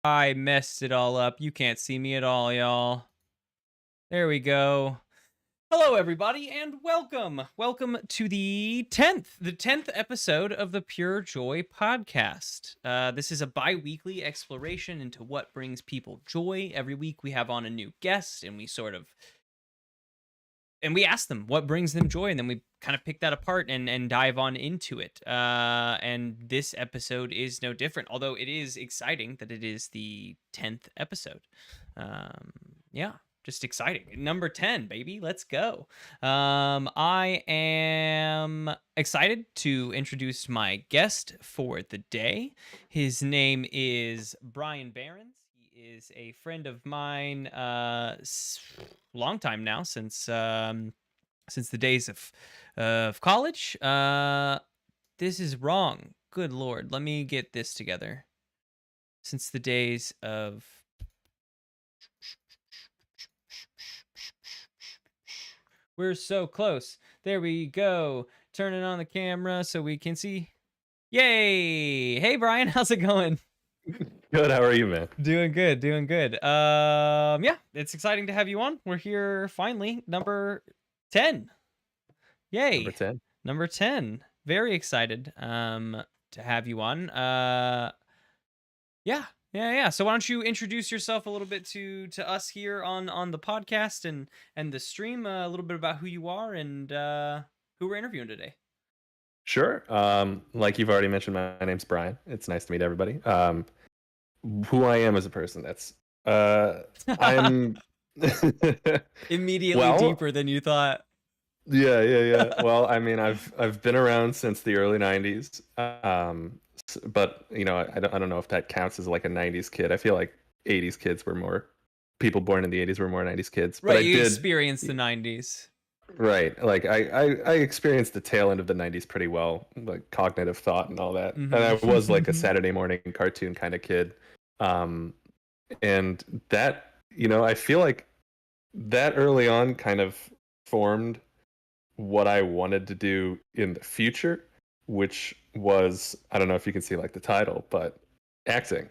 I messed it all up. You can't see me at all, y'all. There we go. Hello, everybody, and welcome. Welcome to the 10th episode of the PureJoy Podcast. This is a bi-weekly exploration into what brings people joy. Every week we have on a new guest, and we ask them what brings them joy, and then we kind of pick that apart and dive on into it. And this episode is no different, although it is exciting that it is the 10th episode. Yeah, just exciting. Number 10, baby. Let's go. I am excited to introduce my guest for the day. His name is Brian Behrens. Is a friend of mine, long time now, since the days of college. This is wrong. Good Lord, let me get this together. Since the days of we're so close. There we go. Turning on the camera so we can see. Yay! Hey Brian, how's it going? Good. How are you, man? Doing good. Yeah, it's exciting to have you on. We're here finally, number 10. Yay. Number 10. Very excited to have you on. Yeah. So why don't you introduce yourself a little bit to us here on the podcast and the stream, a little bit about who you are and who we're interviewing today. Sure. Like you've already mentioned, my name's Brian. It's nice to meet everybody. Who I am as a person, that's I'm immediately deeper than you thought. Yeah. Well, I mean, I've been around since the early 90s. but I don't know if that counts as like a 90s kid. I feel like 80s kids were more people born in the 80s were more 90s kids. But Right, I you did experienced the 90s. right. Like I experienced the tail end of the 90s pretty well, like cognitive thought and all that. And I was like a Mhm. Saturday morning cartoon kind of kid. Um and that, I feel like that early on kind of formed what I wanted to do in the future, which was, I don't know if you can see like the title, but acting.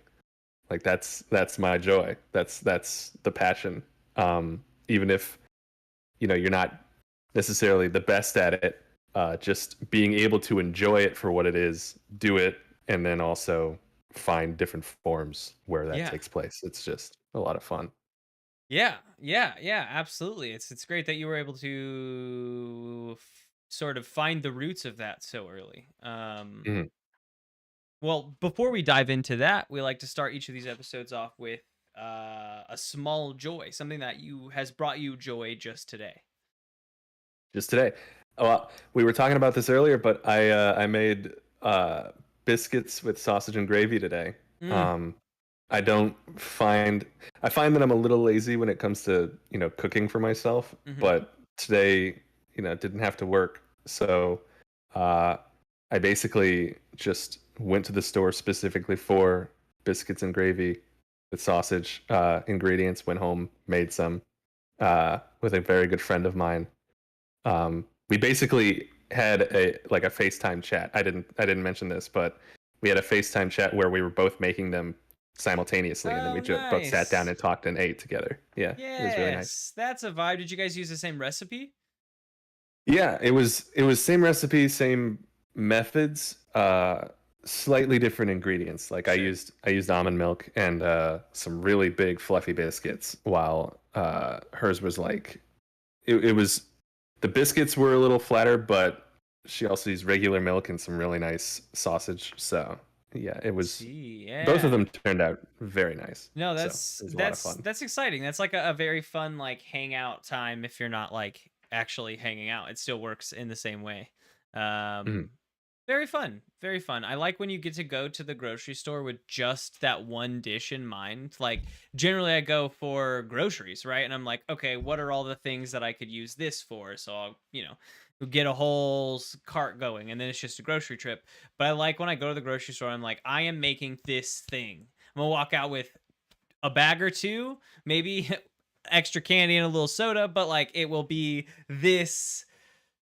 Like that's my joy. That's the passion. Even if you're not necessarily the best at it, just being able to enjoy it for what it is, do it, and then also find different forms where that Yeah. takes place. It's just a lot of fun. Yeah, yeah, yeah, absolutely. It's great that you were able to sort of find the roots of that so early. Mhm. Well, before we dive into that, we like to start each of these episodes off with a small joy, something that you has brought you joy just today. Just today. Well, we were talking about this earlier, but I made biscuits with sausage and gravy today. Mm, Um, I don't find I find that I'm a little lazy when it comes to cooking for myself, hmm. but today didn't have to work, so uh, I basically just went to the store specifically for biscuits and gravy with sausage ingredients. Went home, made some with a very good friend of mine. We basically had a FaceTime chat. I didn't mention this, but we had a FaceTime chat where we were both making them simultaneously, and then Oh, we both sat down nice. and talked and ate together. Yeah, it was really nice. Yes, that's a vibe. Did you guys use the same recipe? Yeah, it was same recipe, same methods, slightly different ingredients. Like I Sure. used I used almond milk and some really big fluffy biscuits, while hers was like it was the biscuits were a little flatter, but she also used regular milk and some really nice sausage. So yeah, it was See, both of yeah. them turned out very nice. No, So that's it was a lot of that's fun. that's exciting. That's like a very fun like hangout time if you're not like actually hanging out. It still works in the same way. Mhm. Um very fun. Very fun. I like when you get to go to the grocery store with just that one dish in mind. Like generally I go for groceries, right? And I'm like, okay, what are all the things that I could use this for? So I'll, get a whole cart going and then it's just a grocery trip. But I like when I go to the grocery store, I'm like, I am making this thing. I'm gonna walk out with a bag or two, maybe extra candy and a little soda, but like it will be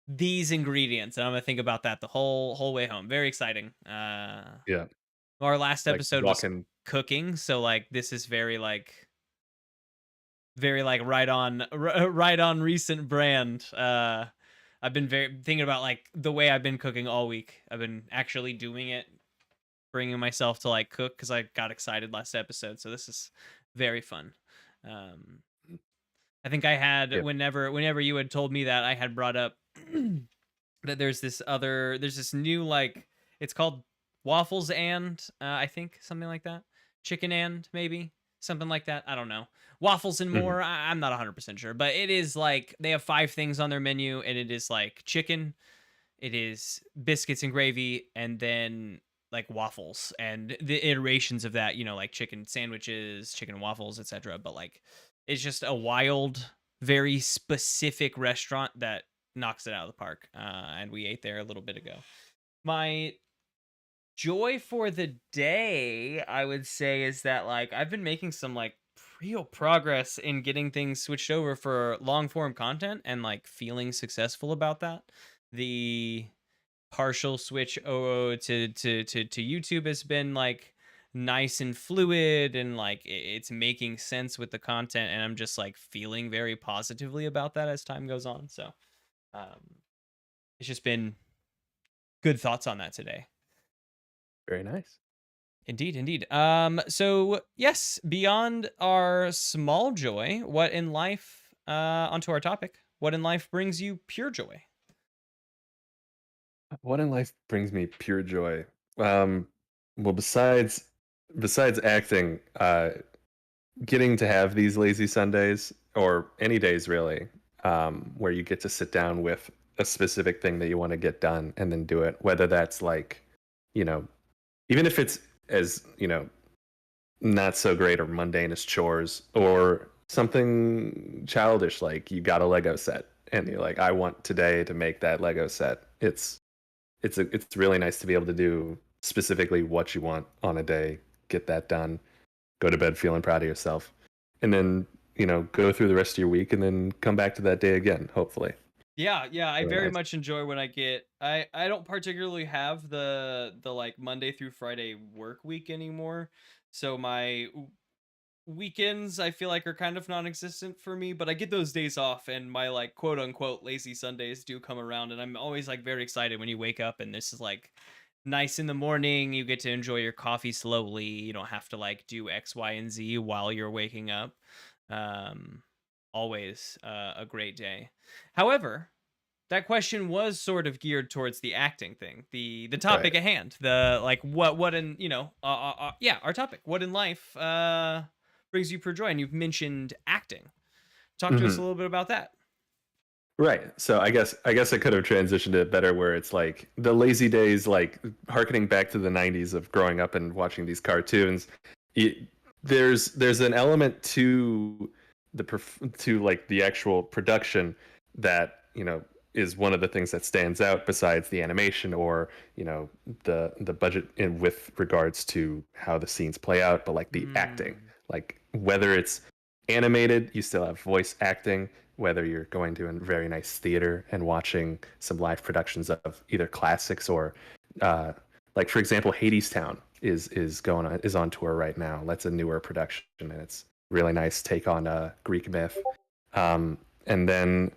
these ingredients, and I'm gonna think about that the whole way home. Very exciting. Yeah, Our last like episode was walking. cooking, so like this is very like right on recent brand. I've been very thinking about like the way I've been cooking all week. I've been actually doing it, bringing myself to like cook because I got excited last episode. So this is very fun. Um, I think I had Yeah. whenever you had told me that I had brought up that there's this new like it's called waffles and I think something like that, chicken and maybe something like that. I don't know, waffles and Mhm. more. I'm not 100% sure, but it is like they have 5 things on their menu, and it is like chicken, it is biscuits and gravy, and then like waffles and the iterations of that, like chicken sandwiches, chicken waffles, etc. But like it's just a wild, very specific restaurant that knocks it out of the park. And we ate there a little bit ago. My joy for the day, I would say, is that like I've been making some like real progress in getting things switched over for long form content and like feeling successful about that. The partial switch to YouTube has been like nice and fluid, and like it's making sense with the content, and I'm just like feeling very positively about that as time goes on. So um it's just been good thoughts on that today. Very nice. Indeed, indeed. So yes, beyond our small joy, what in life, onto our topic, what in life brings you pure joy? What in life brings me pure joy? Um, well, besides acting, getting to have these lazy Sundays or any days really, where you get to sit down with a specific thing that you want to get done and then do it, whether that's like, you know, even if it's as, not so great or mundane as chores, or something childish like you got a Lego set and you're like, I want today to make that Lego set. It's really nice to be able to do specifically what you want on a day, get that done, go to bed feeling proud of yourself, and then go through the rest of your week and then come back to that day again, hopefully. Yeah, I Really very nice. much enjoy when I don't particularly have the like Monday through Friday work week anymore. So my weekends I feel like are kind of non-existent for me, but I get those days off, and my like quote unquote lazy Sundays do come around, and I'm always like very excited when you wake up and this is like nice in the morning. You get to enjoy your coffee slowly. You don't have to like do X, Y, and Z while you're waking up. Um, Always a great day. However, that question was sort of geared towards the acting thing, the topic Right. at hand, the like what in yeah, our topic, what in life brings you pure joy, and you've mentioned acting. Talk to us a Hmm. little bit about that. Right. So I guess I could have transitioned it better where it's like the lazy days, like harkening back to the 90s of growing up and watching these cartoons. It, there's an element to to like the actual production that, is one of the things that stands out besides the animation or, the budget in with regards to how the scenes play out, but like the acting. Mm. Like whether it's animated, you still have voice acting, whether you're going to a very nice theater and watching some live productions of either classics or, like for example, Hadestown is on tour right now. That's a newer production, and it's really nice take on Greek myth. And then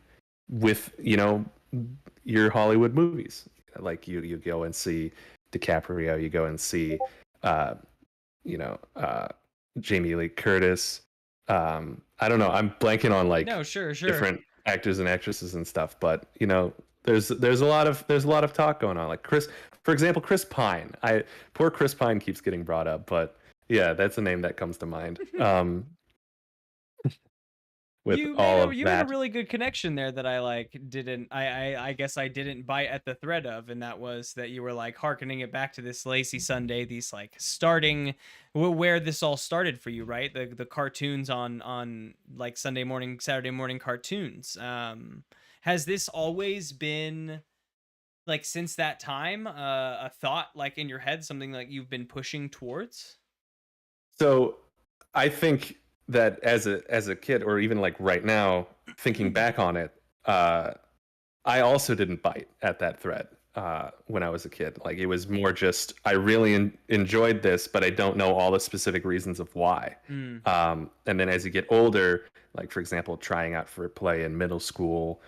with your Hollywood movies, like you go and see DiCaprio, you go and see uh, you know uh, Jamie Lee Curtis. I don't know. I'm blanking on like No, sure. different actors and actresses and stuff, but there's a lot of talk going on. Like for example, Chris Pine. Poor Chris Pine keeps getting brought up, but yeah, that's a name that comes to mind. With all of You made a that. really good connection there that I like didn't I guess I didn't bite at the thread of, and that was that you were like hearkening it back to this lazy Sunday, these like starting where this all started for you, right? The cartoons on like Sunday morning, Saturday morning cartoons. Has this always been like since that time a thought like in your head, something like you've been pushing towards? So I think that as a kid, or even like right now, thinking back on it, I also didn't bite at that thread when I was a kid. Like it was more just I really enjoyed this, but I don't know all the specific reasons of why. Mm. And then as you get older, like for example, trying out for a play in middle school,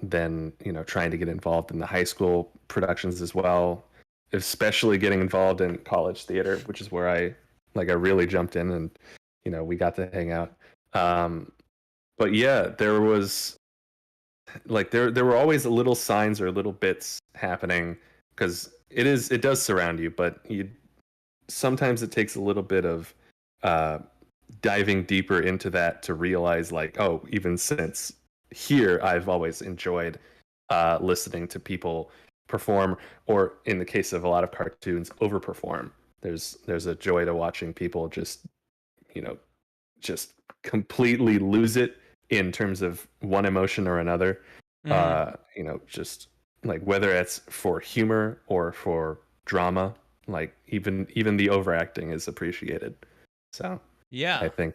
then trying to get involved in the high school productions as well, especially getting involved in college theater, which is where I really jumped in, and we got to hang out. But yeah, there was like there were always little signs or little bits happening, because it does surround you, but sometimes it takes a little bit of uh diving deeper into that to realize, like, oh, even since here I've always enjoyed listening to people perform, or in the case of a lot of cartoons, overperform. There's a joy to watching people you know just completely lose it in terms of one emotion or another. Mm. Just like whether it's for humor or for drama, like even the overacting is appreciated. So I Yeah. think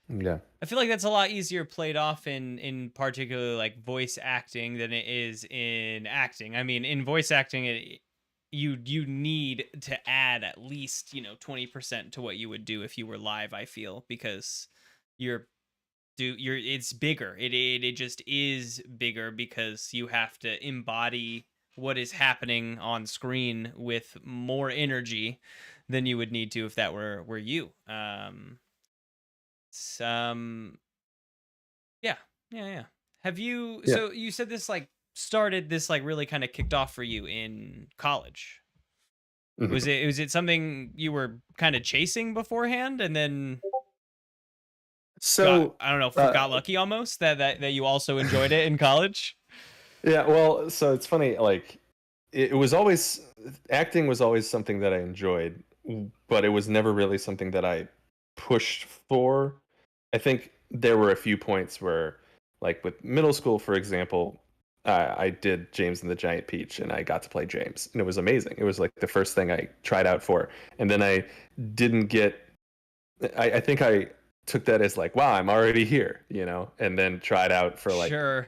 yeah. I feel like that's a lot easier played off in particularly like voice acting than it is in acting. I mean, in voice acting, you need to add at least 20% to what you would do if you were live. I feel because you're it's bigger. It just is bigger because you have to embody what is happening on screen with more energy than you would need to if that were you. Some Yeah, yeah. Have you Yeah. so you said this like started this like really kind of kicked off for you in college. Mhm. Was it something you were kind of chasing beforehand and then got So I don't know, uh, got lucky almost that you also enjoyed it in college? yeah, well, so it's funny, like it was always acting was always something that I enjoyed, but it was never really something that I pushed for. I think there were a few points where, like with middle school, for example, I did James and the Giant Peach, and I got to play James, and it was amazing. It was like the first thing I tried out for, and then I didn't get. I think I took that as like, wow, I'm already here, you know, and then tried out for like Sure.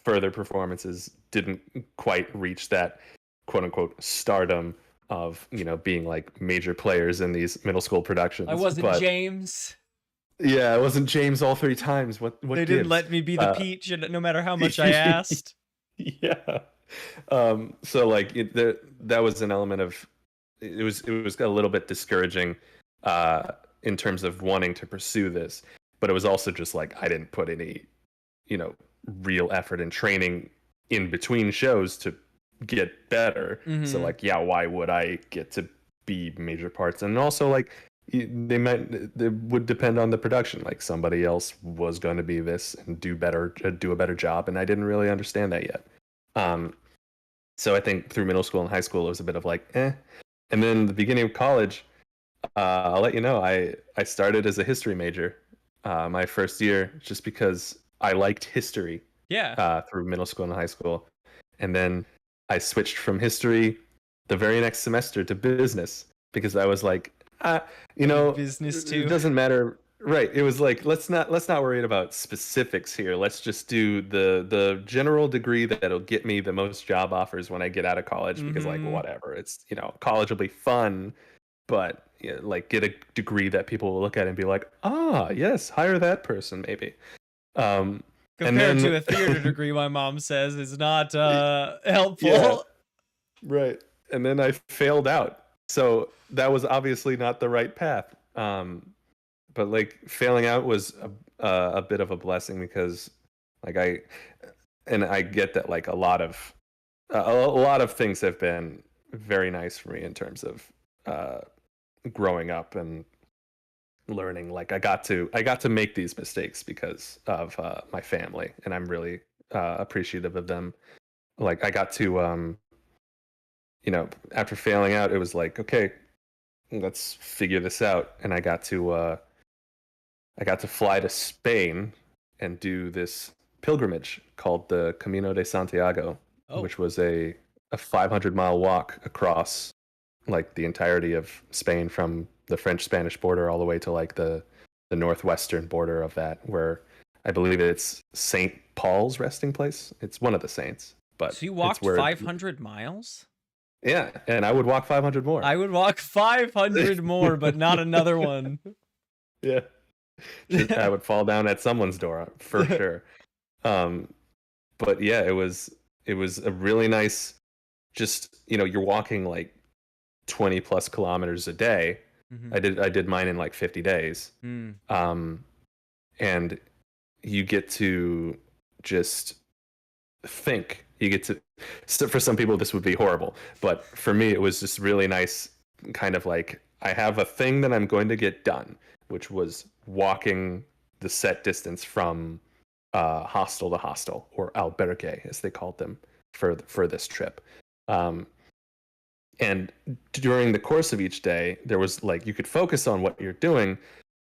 further performances. Didn't quite reach that quote unquote stardom of, you know, being like major players in these middle school productions. I wasn't but James. yeah, it wasn't James all 3 times. What They gives? didn't let me be the peach, and no matter how much I asked. Yeah. So like that was an element of it was a little bit discouraging in terms of wanting to pursue this, but it was also just like I didn't put any, you know, real effort and training in between shows to get better. So like, yeah, why would I get to be major parts? And also like they would depend on the production. Like somebody else was going to be this and do a better job, and I didn't really understand that yet. So I think through middle school and high school it was a bit of like and then the beginning of college, I'll let you know, I started as a history major my first year, just because I liked history. Yeah. Through middle school and high school, and then I switched from history the very next semester to business, because I was like, you know, business too. It doesn't matter, right? It was like, let's not worry about specifics here. Let's just do the general degree that'll get me the most job offers when I get out of college, because like whatever, it's, you know, college will be fun, but you know, like get a degree that people will look at and be like, yes, hire that person maybe. Compared to a theater degree, my mom says is not helpful. Yeah, right. And then I failed out, so that was obviously not the right path. But like failing out was a bit of a blessing, because like I get that like a lot of things have been very nice for me in terms of growing up and learning. Like I got to make these mistakes because of my family, and I'm really appreciative of them. Like I got to you know, after failing out, it was like, okay, let's figure this out. And I got to fly to Spain and do this pilgrimage called the Camino de Santiago, which was a 500-mile walk across like the entirety of Spain, from the French-Spanish border all the way to like the northwestern border of that, where I believe it's St. Paul's resting place. It's one of the saints. But so you walked 500 miles? Yeah, and I would walk 500 more. I would walk 500 more, but not another one. Yeah. I would fall down at someone's door for sure. But yeah, it was a really nice, just, you know, you're walking like 20 plus kilometers a day. I did mine in like 50 days. And you get to just think. You get to, so for some people this would be horrible, but for me it was just really nice, kind of like I have a thing that I'm going to get done, which was walking the set distance from hostel to hostel, or albergue as they called them for this trip. And during the course of each day, there was like, you could focus on what you're doing,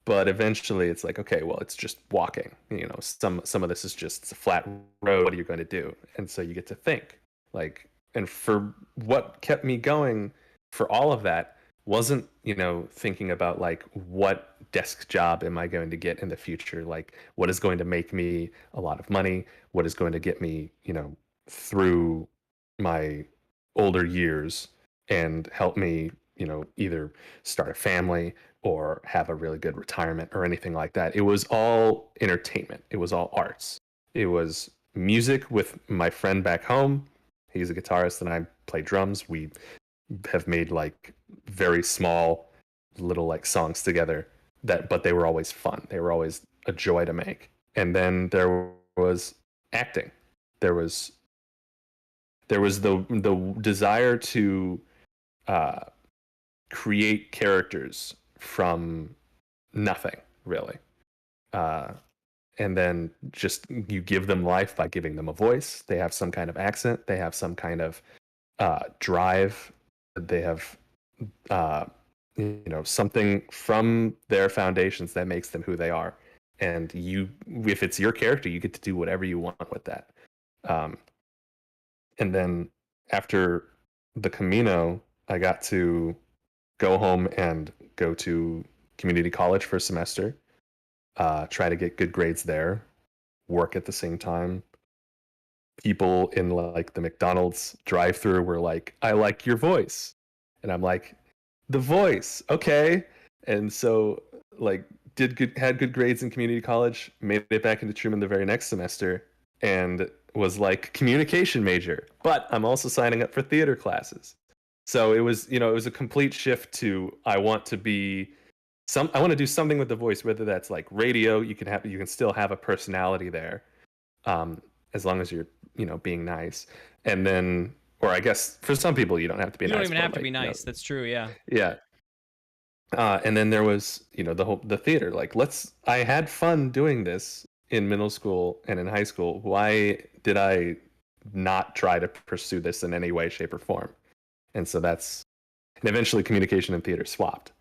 but eventually it's like, okay, well, it's just walking. You know, some of this is just, it's a flat road. What are you going to do? And so you get to think, like, and for what kept me going for all of that wasn't, you know, thinking about like, what desk job am I going to get in the future? Like, what is going to make me a lot of money? What is going to get me, you know, through my older years and help me, you know, either start a family or have a really good retirement or anything like that. It was all entertainment. It was all arts. It was music with my friend back home. He's a guitarist and I play drums. We have made like very small little like songs together, but they were always fun. They were always a joy to make. And then there was acting. There was the desire to create characters from nothing, really. And then just you give them life by giving them a voice. They have some kind of accent. They have some kind of drive they have something from their foundations that makes them who they are, and if it's your character, you get to do whatever you want with that. And then after the Camino, I got to go home and go to community college for a semester, try to get good grades there, work at the same time. People in like the McDonald's drive-through were like, "I like your voice," and I'm like, "The voice, okay." And so like had good grades in community college, made it back into Truman the very next semester, and was like communication major, but I'm also signing up for theater classes. So it was a complete shift to I want to do something with the voice, whether that's like radio. You can still have a personality there, as long as you're being nice. And then, or I guess for some people you don't have to be You nice. don't even have to be nice. That's true. Yeah. Yeah. And then there was the theater. Like I had fun doing this in middle school and in high school. Why did I not try to pursue this in any way, shape, or form? And so and eventually communication and theater swapped.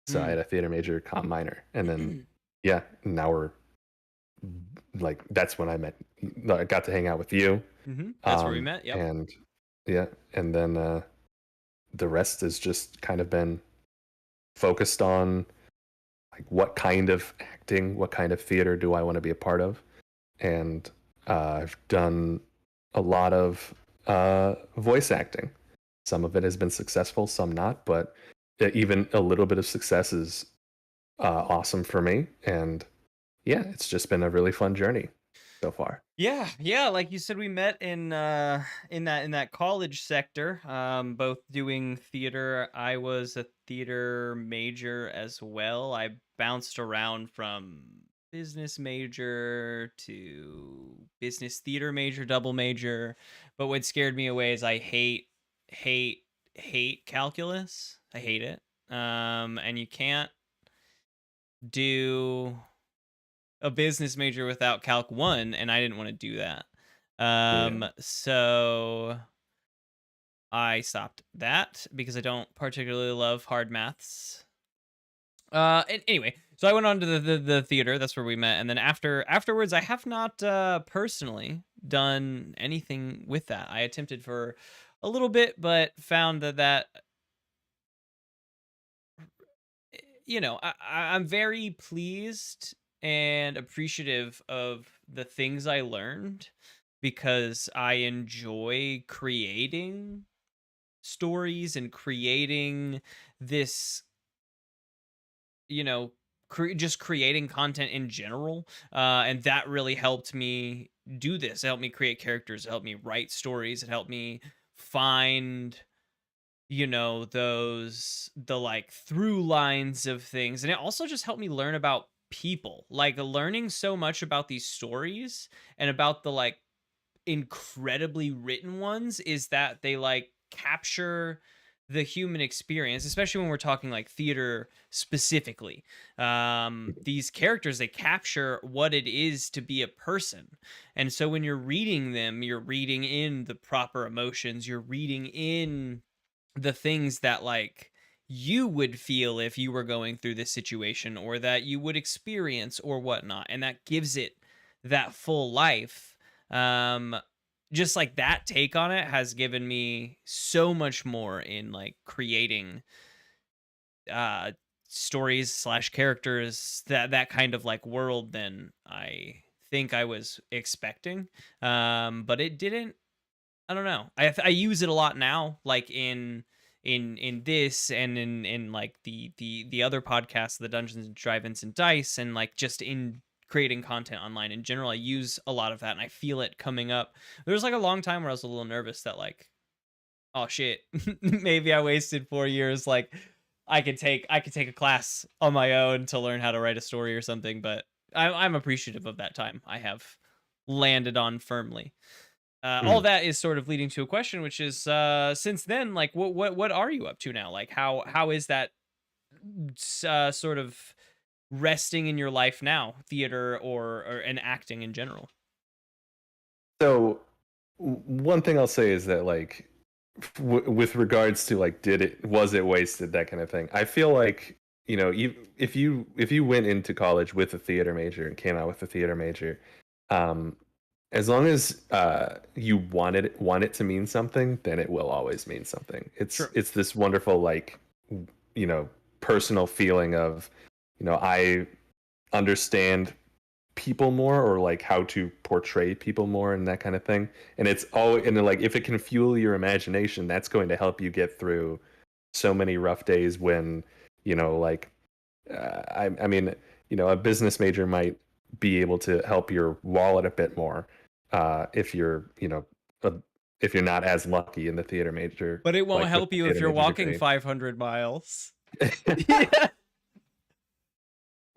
So I had a theater major, comm minor, and then now we're like, that's when I got to hang out with you. That's where we met. Yep. And then the rest has just kind of been focused on like what kind of acting, what kind of theater do I want to be a part of. And I've done a lot of voice acting. Some of it has been successful, some not, but even a little bit of success is awesome for me. And it's just been a really fun journey so far. Yeah, like you said, we met in that college sector, both doing theater. I was a theater major as well. I bounced around from business major to business theater major, double major. But what scared me away is I hate calculus. I hate it. And you can't do a business major without Calc 1, and I didn't want to do that. So I stopped that because I don't particularly love hard maths. Anyway, so I went on to the theater. That's where we met, and then afterwards, I have not personally done anything with that. I attempted for a little bit, but found that I'm very pleased and appreciative of the things I learned because I enjoy creating stories and creating this, just creating content in general. And that really helped me do this. It helped me create characters. It helped me write stories. It helped me find the like through lines of things, and it also just helped me learn about people. Like learning so much about these stories and about the like incredibly written ones is that they like capture the human experience, especially when we're talking like theater specifically. These characters, they capture what it is to be a person, and so when you're reading them, you're reading in the proper emotions, you're reading in the things that like you would feel if you were going through this situation or that you would experience or whatnot, and that gives it that full life. Just like that take on it has given me so much more in like creating stories slash characters, that kind of like world than I think I was expecting. But it didn't, I don't know. I use it a lot now, like in this and in like the other podcasts, the Dungeons and Drive-ins and Dice, and like just in creating content online in general. I use a lot of that, and I feel it coming up. There was like a long time where I was a little nervous that like, oh shit, maybe I wasted 4 years. Like I could take a class on my own to learn how to write a story or something. But I'm appreciative of that time I have landed on firmly. All that is sort of leading to a question, which is, since then, like, what are you up to now? Like, how is that sort of resting in your life now, theater or and acting in general? So one thing I'll say is that like with regards to like, was it wasted, that kind of thing. I feel like, you know, if you went into college with a theater major and came out with a theater major, um, as long as you want it to mean something, then it will always mean something. Sure. It's this wonderful, like, you know, personal feeling of, you know, I understand people more, or like how to portray people more and that kind of thing. And it's all, and then, like, if it can fuel your imagination, that's going to help you get through so many rough days when, you know, like, I mean, you know, a business major might be able to help your wallet a bit more if you're, you know, a, if you're not as lucky in the theater major. But it won't like with help the you if theater you're major walking degree. 500 miles. Yeah.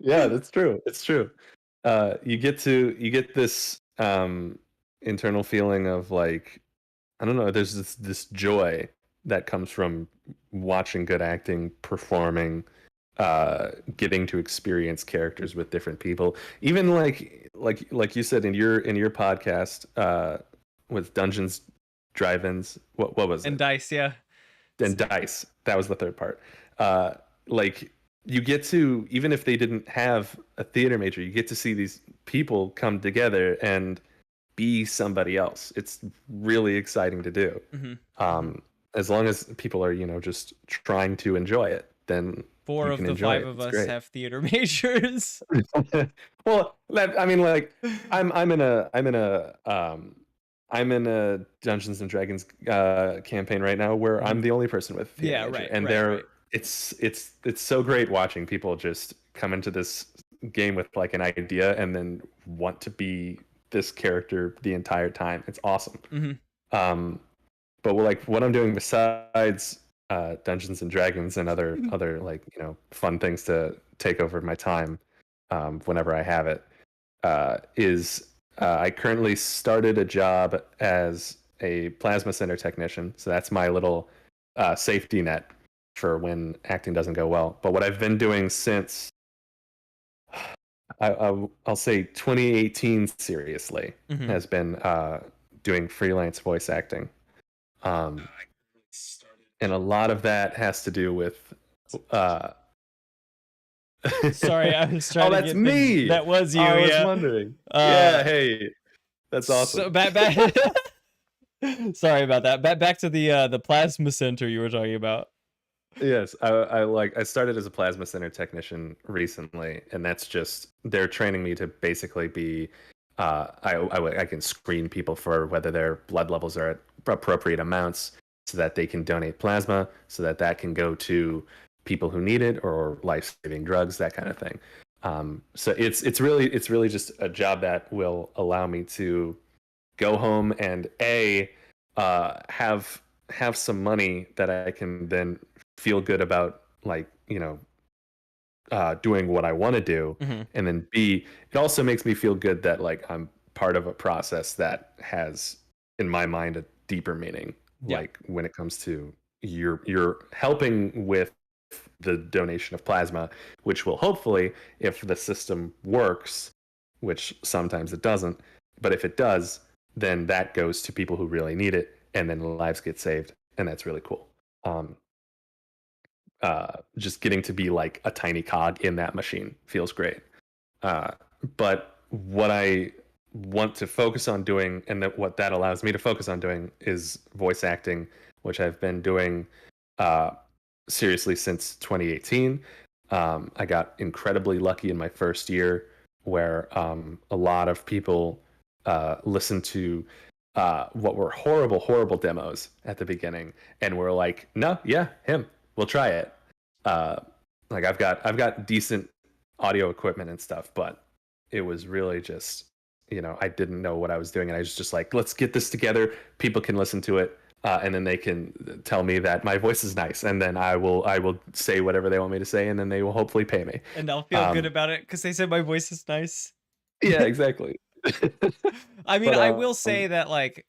Yeah, that's true. It's true. You get this internal feeling of, like, I don't know, there's this joy that comes from watching good acting, performing, getting to experience characters with different people. Even like you said in your podcast, with Dungeons Drive-ins, what was And it? dice, yeah. And Dice. That was the third part. Like, you get to, even if they didn't have a theater major, you get to see these people come together and be somebody else. It's really exciting to do. As long as people are, you know, just trying to enjoy it, then Four you of can the enjoy five it. of It's us great. have theater majors. Well, I mean, like, I'm in a Dungeons and Dragons campaign right now where I'm the only person with a theater Yeah, major, right, and right. it's so great watching people just come into this game with like an idea and then want to be this character the entire time. It's awesome. Mm-hmm. Um, but like, what I'm doing besides Dungeons and Dragons and other like, you know, fun things to take over my time, whenever I have it, is I currently started a job as a plasma center technician. So that's my little safety net for when acting doesn't go well. But what I've been doing since I'll say 2018, seriously, Mm-hmm. has been doing freelance voice acting. Um, and a lot of that has to do with uh, Sorry, I was oh, trying to that's get things. me. That was you, I was yeah. wondering. Yeah, hey, that's awesome. So back. Sorry about that. Back to the plasma center you were talking about. Yes, I started as a plasma center technician recently, and that's just, they're training me to basically be I can screen people for whether their blood levels are at appropriate amounts so that they can donate plasma, so that that can go to people who need it, or life-saving drugs, that kind of thing. So it's really just a job that will allow me to go home and have some money that I can then feel good about, like, you know, doing what I want to do. Mm-hmm. And then B, it also makes me feel good that, like, I'm part of a process that has, in my mind, a deeper meaning. Yeah. Like, when it comes to you're helping with the donation of plasma, which will hopefully, if the system works, which sometimes it doesn't, but if it does, then that goes to people who really need it, and then lives get saved, and that's really cool. Um, just getting to be like a tiny cog in that machine feels great. Uh, but what I want to focus on doing, and that what that allows me to focus on doing, is voice acting, which I've been doing uh, seriously since 2018. I got incredibly lucky in my first year, where a lot of people listened to what were horrible demos at the beginning, and were like, "No, yeah, him. We'll try it." Uh, like, I've got decent audio equipment and stuff, but it was really just, you know, I didn't know what I was doing, and I was just like, let's get this together. People can listen to it, and then they can tell me that my voice is nice, and then I will say whatever they want me to say, and then they will hopefully pay me. And I'll feel good about it because they said my voice is nice. Yeah, exactly. I mean, But I will say that, like,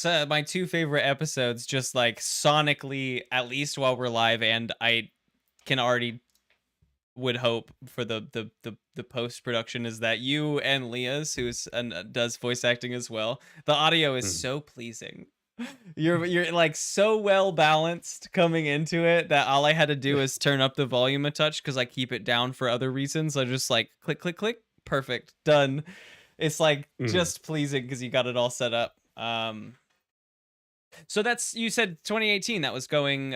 my two favorite episodes, just like sonically, at least while we're live, and I can already would hope for the post production, is that you and Leah's, who's and does voice acting as well. The audio is so pleasing. You're like so well balanced coming into it that all I had to do is turn up the volume a touch because I keep it down for other reasons. I just like click, click, click. Perfect. Done. It's like Mhm. just pleasing because you got it all set up. So that's, you said 2018 that was going,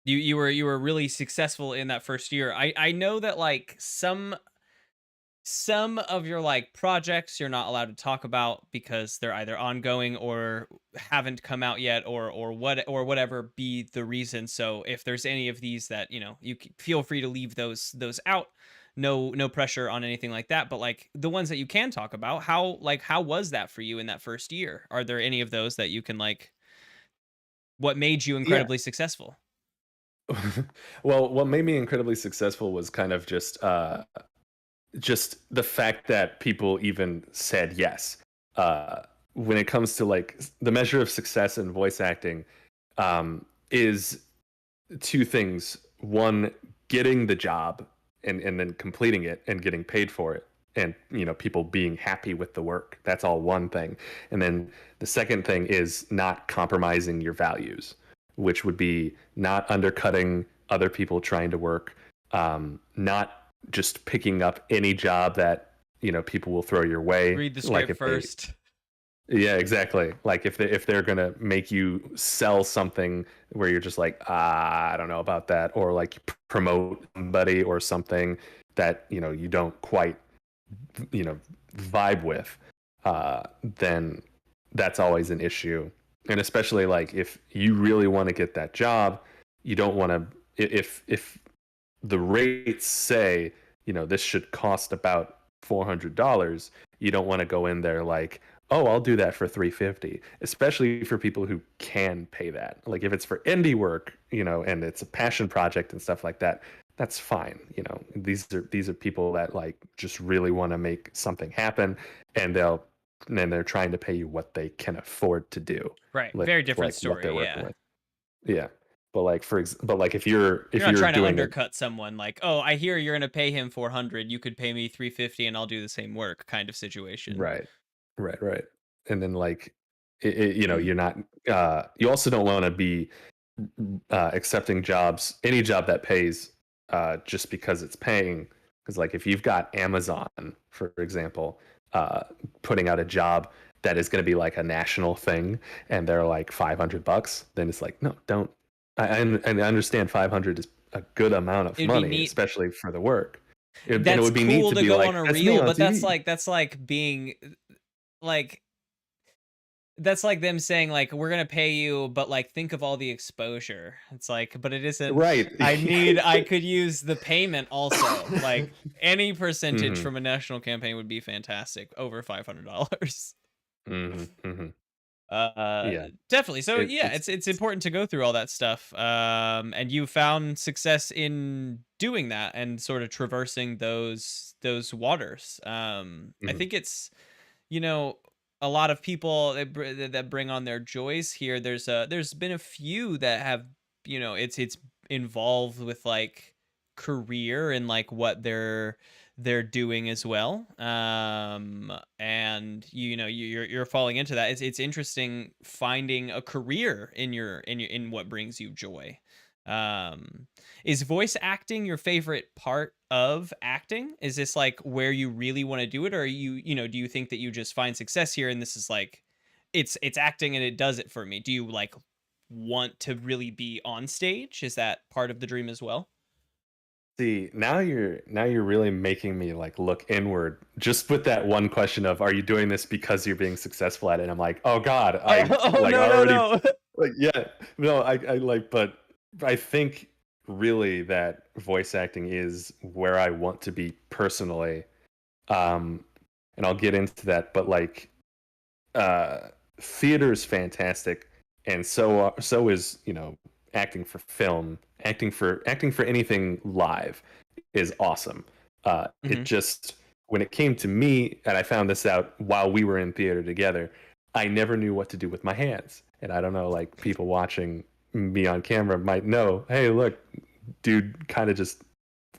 you were really successful in that first year. I know that like some of your like projects you're not allowed to talk about because they're either ongoing or haven't come out yet, or whatever be the reason. So if there's any of these that, feel free to leave those out. No pressure on anything like that, but like the ones that you can talk about, how was that for you in that first year? Are there any of those that you can like, what made you Yeah. incredibly successful? Well, what made me incredibly successful was kind of just the fact that people even said yes. Uh, when it comes to like the measure of success in voice acting, is two things. One, getting the job and then completing it and getting paid for it. And people being happy with the work. That's all one thing. And then the second thing is not compromising your values, which would be not undercutting other people trying to work, not just picking up any job that people will throw your way. Read the Like script if they, first. yeah, exactly. Like if they're gonna make you sell something where you're just like, I don't know about that, or like promote somebody or something that you don't quite you know vibe with, then that's always an issue. And especially like if you really want to get that job, you don't want to, if the rates say this should cost about $400, you don't want to go in there like, oh, I'll do that for 350, especially for people who can pay that. Like if it's for indie work, and it's a passion project and stuff like that, that's fine. These are people that like just really want to make something happen, and they're trying to pay you what they can afford to do, Right. with Very different like what they're story. working Yeah. with. Yeah. But like but like if you're You're not trying to doing it undercut someone like, "Oh, I hear you're going to pay him 400, you could pay me 350 and I'll do the same work," kind of situation. right, right, and then like you're not, you also don't want to be accepting jobs, any job that pays, just because it's paying. Because like if you've got Amazon, for example, putting out a job that is going to be like a national thing, and they're like $500, then it's like, no, don't. I understand 500 is a good amount of It'd be money, neat. especially for the work. And it That's would be neat cool to to be go like, on a that's me reel, on but TV. that's like being like, that's like them saying like, "We're going to pay you, but like think of all the exposure." It's like, but it isn't. Right. I could use the payment also. Like any percentage Hmm. from a national campaign would be fantastic, over $500. Hmm. Hmm. Uh, Yeah. Definitely. So yeah, It's it's important to go through all that stuff. And you found success in doing that and sort of traversing those waters. I mhm. think it's, you know, a lot of people that bring on their joys here. There's been a few that have, it's involved with like career and like what they're doing as well. And you're falling into that. It's interesting finding a career in what brings you joy. um is voice acting your favorite part of acting? Is this like where you really want to do it, or do you think that you just find success here and this is like, it's acting and it does it for me? Do you like want to really be on stage? Is that part of the dream as well? See, now you're really making me like look inward just with that one question of, are you doing this because you're being successful at it? And I'm like, oh God, I Oh, like no, no, already, no. like, yeah, no, I like, but I think really that voice acting is where I want to be personally. Um, and I'll get into that, but like, uh, theater is fantastic, and so is acting for film, acting for anything live is awesome. It Mhm. just, when it came to me, and I found this out while we were in theater together, I never knew what to do with my hands. And I don't know, like people watching me on camera might know, hey, look, dude kind of just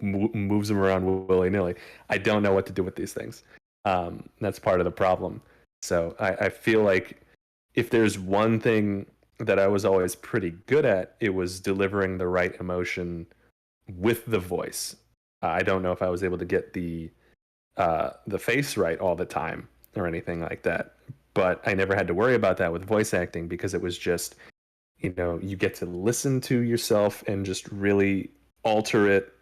moves them around willy nilly. I don't know what to do with these things. That's part of the problem. So I feel like if there's one thing that I was always pretty good at, it was delivering the right emotion with the voice. I don't know if I was able to get the face right all the time or anything like that, but I never had to worry about that with voice acting because it was just, you know, you get to listen to yourself and just really alter it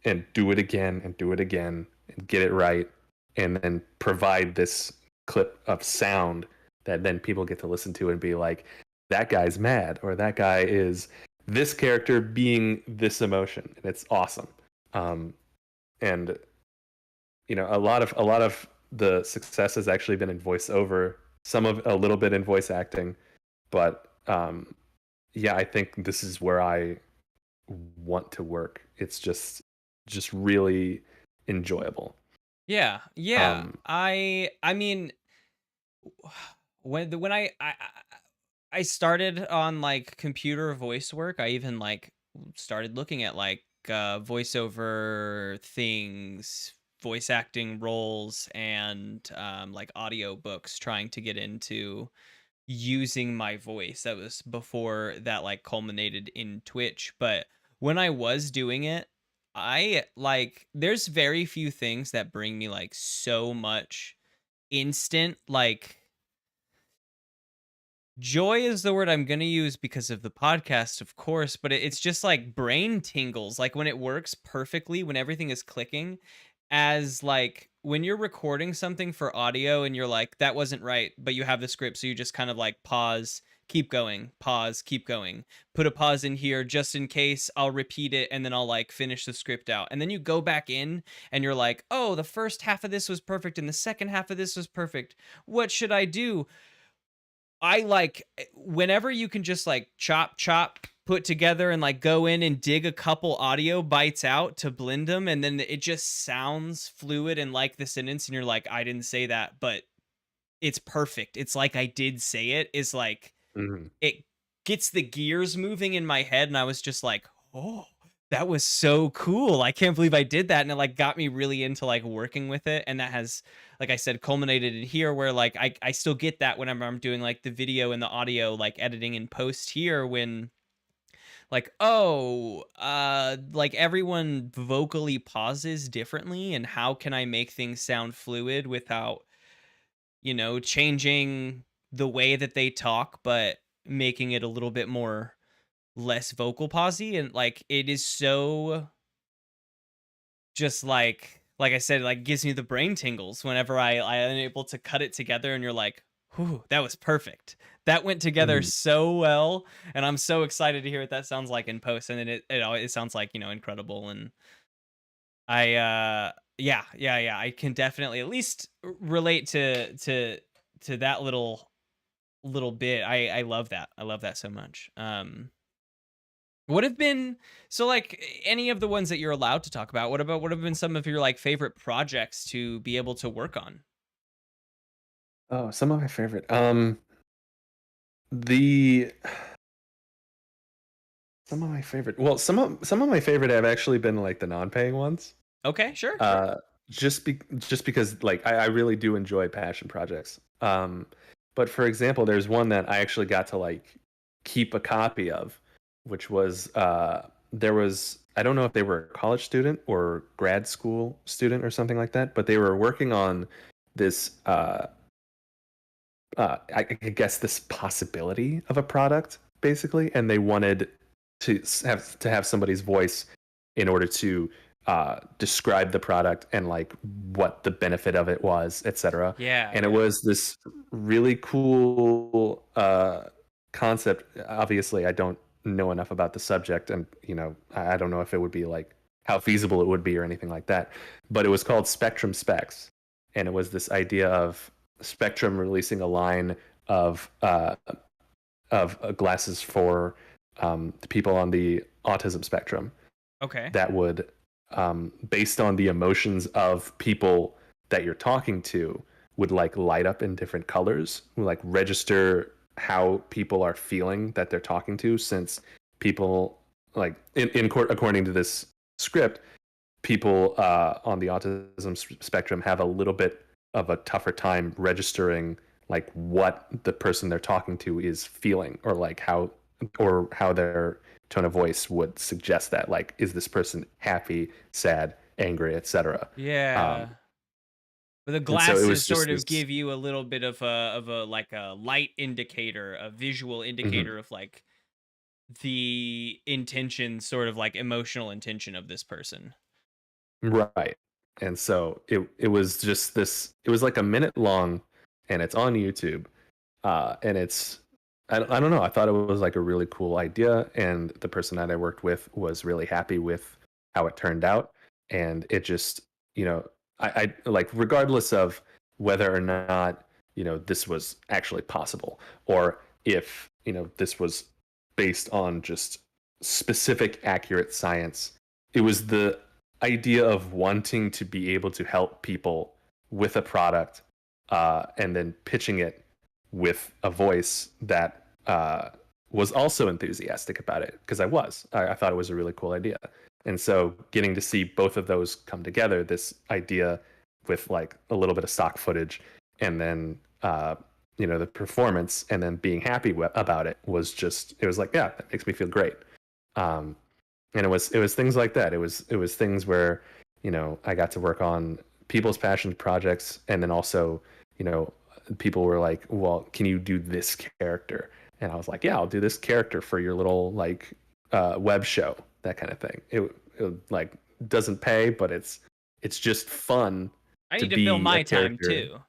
and do it again and do it again and get it right, and then provide this clip of sound that then people get to listen to and be like, that guy's mad, or that guy is this character being this emotion, and it's awesome. And you know, a lot of the success has actually been in voiceover, some of a little bit in voice acting, but yeah, I think this is where I want to work. It's just really enjoyable. Yeah, yeah. Um, I mean, when I started on like computer voice work, I even like started looking at like voiceover things, voice acting roles, and like audio books, trying to get into using my voice. That was before that like culminated in Twitch. But when I was doing it, I like there's very few things that bring me like so much instant like joy is the word I'm going to use because of the podcast, of course, but it's just like brain tingles, like when it works perfectly, when everything is clicking, as like when you're recording something for audio and you're like, that wasn't right, but you have the script. So you just kind of like pause, keep going, pause, keep going, put a pause in here just in case, I'll repeat it, and then I'll like finish the script out. And then you go back in and you're like, oh, the first half of this was perfect and the second half of this was perfect. What should I do? I like whenever you can just like chop, put together and like go in and dig a couple audio bites out to blend them, and then it just sounds fluid and like the sentence, and you're like, I didn't say that, but it's perfect. It's like I did say it. Is like mhm. it gets the gears moving in my head, and I was just like, oh, that was so cool. I can't believe I did that. And it like got me really into like working with it. And that has, like I said, culminated in here where like I still get that whenever I'm doing like the video and the audio, like editing and post here, when like, oh, like everyone vocally pauses differently, and how can I make things sound fluid without, you know, changing the way that they talk, but making it a little bit more less vocal pausey. And like it is so just like I said, like gives me the brain tingles whenever I am able to cut it together, and you're like, whew, that was perfect. That went together Mhm. so well, and I'm so excited to hear what that sounds like in post. And then it sounds like, you know, incredible. And I yeah, I can definitely at least relate to that little bit. I love that. I love that so much. What have been so like any of the ones that you're allowed to talk about? What have been some of your like favorite projects to be able to work on? Oh, some of my favorite. The some of my favorite. Well, some of my favorite have actually been like the non-paying ones. Okay, sure, sure. Uh, just because like I really do enjoy passion projects. But for example, there's one that I actually got to like keep a copy of, which was there was, I don't know if they were a college student or grad school student or something like that, but they were working on this I guess this possibility of a product basically, and they wanted to have somebody's voice in order to describe the product and like what the benefit of it was, etc. Yeah, And it yeah. was this really cool concept. Obviously, I don't know enough about the subject, and you know, I don't know if it would be like how feasible it would be or anything like that. But it was called Spectrum Specs, and it was this idea of Spectrum releasing a line of glasses for the people on the autism spectrum Okay. that would, based on the emotions of people that you're talking to, would like light up in different colors, would like register how people are feeling that they're talking to, since people like according to this script, people on the autism spectrum have a little bit of a tougher time registering like what the person they're talking to is feeling, or like how their tone of voice would suggest that, like, is this person happy, sad, angry, etc. Yeah. But the And so it glasses was just sort of this. give you a little bit of a like a light indicator, a visual Mhm. indicator of like the intention, sort of like emotional intention of this person. Right. And so it was just this, it was like a minute long, and it's on YouTube. And it's, I don't know, I thought it was like a really cool idea, and the person that I worked with was really happy with how it turned out. And it just, you know, I like, regardless of whether or not, you know, this was actually possible, or if, you know, this was based on just specific accurate science, it was the idea of wanting to be able to help people with a product, and then pitching it with a voice that was also enthusiastic about it, because I thought it was a really cool idea. And so getting to see both of those come together, this idea with like a little bit of stock footage, and then you know, the performance, and then being happy about it, was just, it was like, yeah, that makes me feel great. um, and it was things like that. It was things where, you know, I got to work on people's passion projects, and then also, you know, people were like, well, can you do this character? And I was like, yeah, I'll do this character for your little like web show, that kind of thing. It like doesn't pay, but it's just fun I to need to fill be a my time character. too.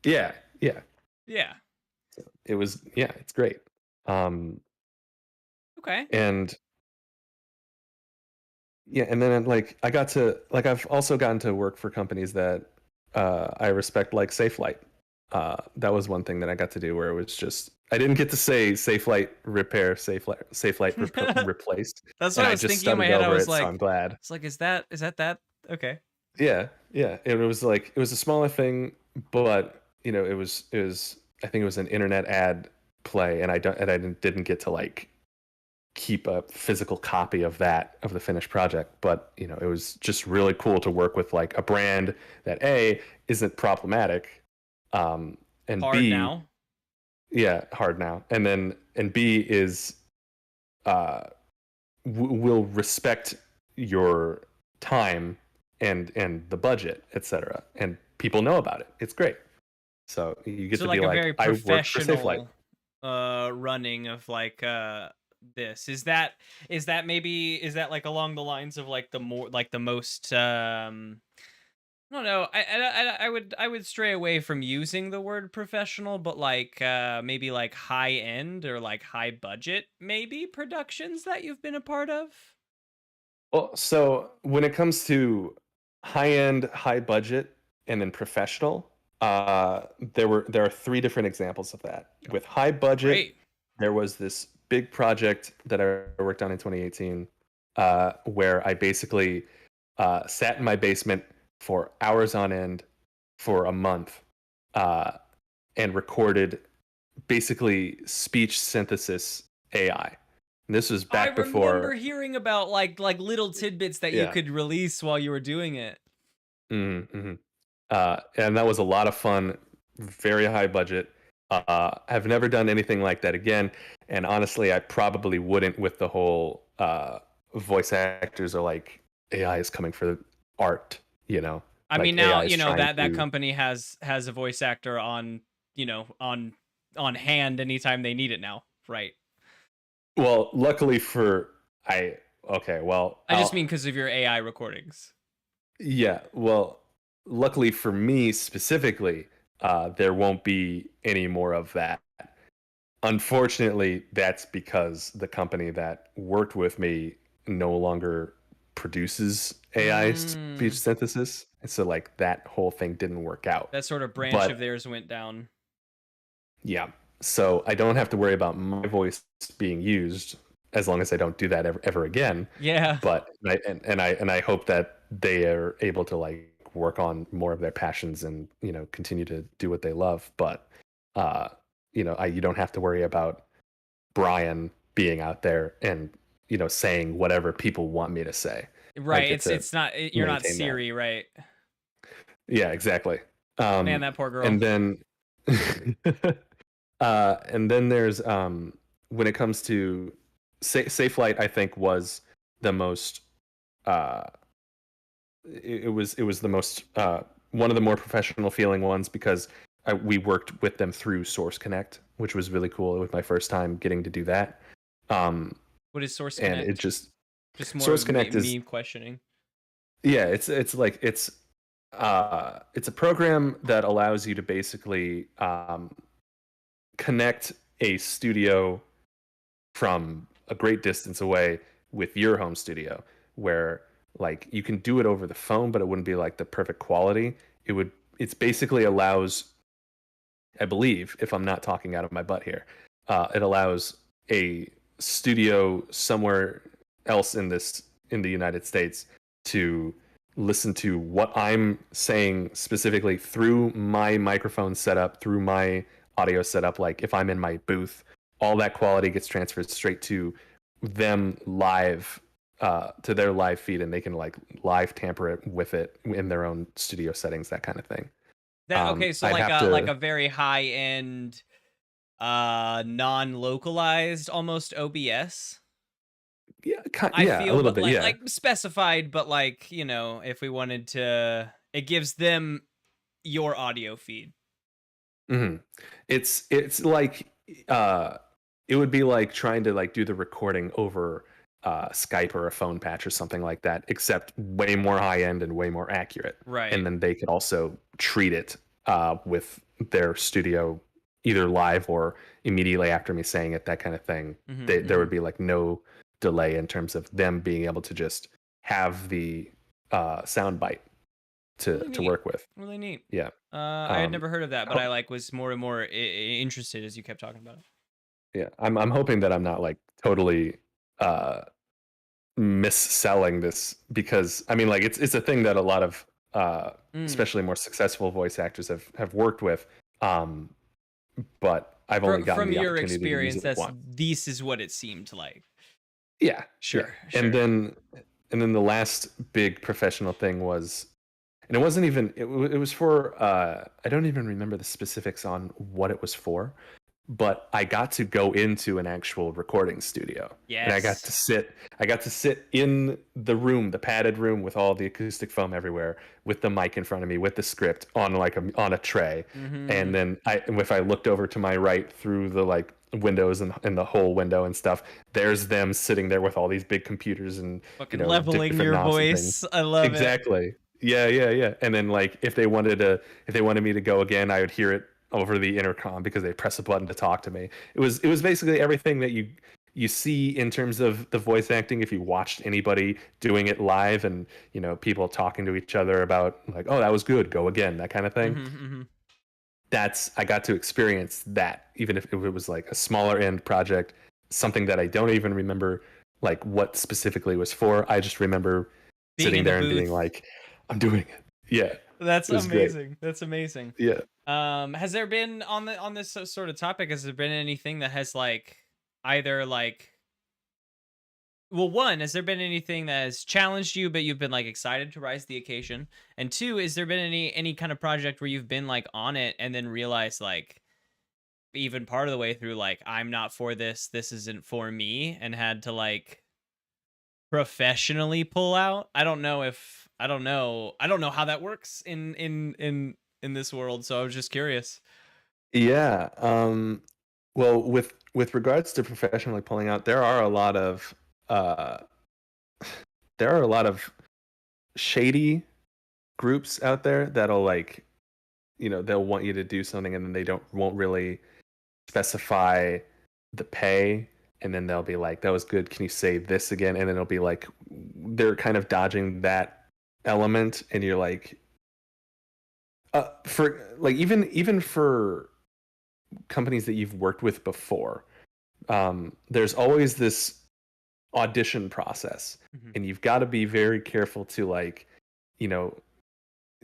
Yeah, yeah. Yeah. It was, yeah, it's great. Okay. And yeah, and then like I got to, like, I've also gotten to work for companies that I respect, like Safelite. That was one thing that I got to do, where it was just, I didn't get to say Safelite repair, Safelite replaced, That's what and I I was just thinking in my stuttered head. I over was it, so like, I'm glad. it's like, is that? Okay. Yeah, yeah. It was like, it was a smaller thing, but you know, it was, I think it was an internet ad play, and I didn't get to like keep a physical copy of the finished project. But you know, it was just really cool to work with like a brand that A, isn't problematic, and Hard B, now. yeah, hard now, and B is uh will respect your time and the budget, etc., and people know about it. It's great. So you get So to be like a like, very I work for Safelite. professional running of like this. Is that maybe, is that like along the lines of like the more like the most I don't know. I would stray away from using the word professional, but like maybe like high end or like high budget maybe productions that you've been a part of? Well, so when it comes to high end, high budget, and then professional, there are three different examples of that. With high budget, Great. there was this big project that I worked on in 2018, where I basically sat in my basement for hours on end for a month, uh, and recorded basically speech synthesis AI. And this was I back remember before, hearing about like little tidbits that you yeah. could release while you were doing it. Mm-hmm. And that was a lot of fun, very high budget. I've never done anything like that again, and honestly, I probably wouldn't, with the whole voice actors are like, AI is coming for art, you know, I mean, like now AI is trying that to. company has a voice actor on, on hand anytime they need it now, right? Well, luckily for I okay, well, I just mean because of your AI recordings. yeah, well, luckily for me specifically, there won't be any more of that. Unfortunately, that's because the company that worked with me no longer produces AI speech Mm, synthesis. And so like that whole thing didn't work out. that sort of branch of But theirs went down. yeah, so I don't have to worry about my voice being used, as long as I don't do that ever again. Yeah. But I hope that they are able to like work on more of their passions, and you know, continue to do what they love. But uh, you know, you don't have to worry about Brian being out there and, you know, saying whatever people want me to say. I Right. get to It's not, you're not maintain that. Siri, right? Yeah, exactly. Man, that poor And girl. then And then there's when it comes to Safe Light, I think was the most uh it was the most one of the more professional feeling ones because we worked with them through Source Connect, which was really cool. It was my first time getting to do that. What is Source And Connect? it just Just more Source of Connect is me questioning. yeah, it's like it's a program that allows you to basically connect a studio from a great distance away with your home studio, where like you can do it over the phone, but it wouldn't be like the perfect quality. It's basically allows, I believe, if I'm not talking out of my butt here, it allows a studio somewhere else in the United States to listen to what I'm saying specifically through my microphone setup, through my audio setup. Like if I'm in my booth, all that quality gets transferred straight to them live, to their live feed, and they can like live tamper it with it in their own studio settings, that kind of thing. That okay, so I'd like have like a to, very high end non-localized almost OBS. yeah, I yeah, a feel, little but bit, yeah. like specified, but like, you know, if we wanted to, it gives them your audio feed. hmm It's like it would be like trying to like do the recording over Skype or a phone patch or something like that, except way more high end and way more accurate. Right. And then they could also treat it with their studio either live or immediately after me saying it, that kind of thing. There would be like no delay in terms of them being able to just have the sound bite Really to neat. work with. Really neat. Yeah. I had Um, never heard of that, but I ho- like was more and more interested as you kept talking about it. yeah, I'm hoping that I'm not like totally uh misselling this, because I mean like it's a thing that a lot of Mm. especially more successful voice actors have worked with, um but I've only gotten From the your opportunity to use experience, it that's once. this is what it seemed like. Yeah, yeah. Sure, And sure. then the last big professional thing was, and it wasn't even it was for I don't even remember the specifics on what it was for, but I got to go into an actual recording studio, and Yes. I got to sit in the room, the padded room with all the acoustic foam everywhere, with the mic in front of me, with the script on like on a tray. And Mm-hmm. then if I looked over to my right through the like windows and the whole window and stuff, there's them sitting there with all these big computers and Fucking leveling different your knobs and things. voice. I love it. Exactly. Yeah, yeah, yeah. And then like if they wanted me to go again, I would hear it over the intercom because they press a button to talk to me. It was basically everything that you see in terms of the voice acting if you watched anybody doing it live, and people talking to each other about like, oh, that was good, go again, that kind of thing. Mm-hmm, mm-hmm. That's I got to experience that, even if it was like a smaller end project, something that I don't even remember like what specifically was for. I just remember Being sitting in the there and being booth. like, I'm doing it. Yeah, That's it was great. amazing. That's amazing. Yeah. Has there been on this sort of topic? Has there been anything that has like either like, well, one, has there been anything that has challenged you, but you've been like excited to rise to the occasion? And two, is there been any kind of project where you've been like on it and then realized like even part of the way through like I'm not for this, this isn't for me, and had to like professionally pull out? I don't know how that works in this world, so I was just curious. Yeah. Well, with regards to professionally pulling out, uh, there are a lot of shady groups out there that'll like, they'll want you to do something, and then they won't really specify the pay, and then they'll be like, "That was good. Can you say this again?" And then it'll be like they're kind of dodging that element, and you're like, for like even for companies that you've worked with before, there's always this audition process, Mhm. and you've got to be very careful to like, you know,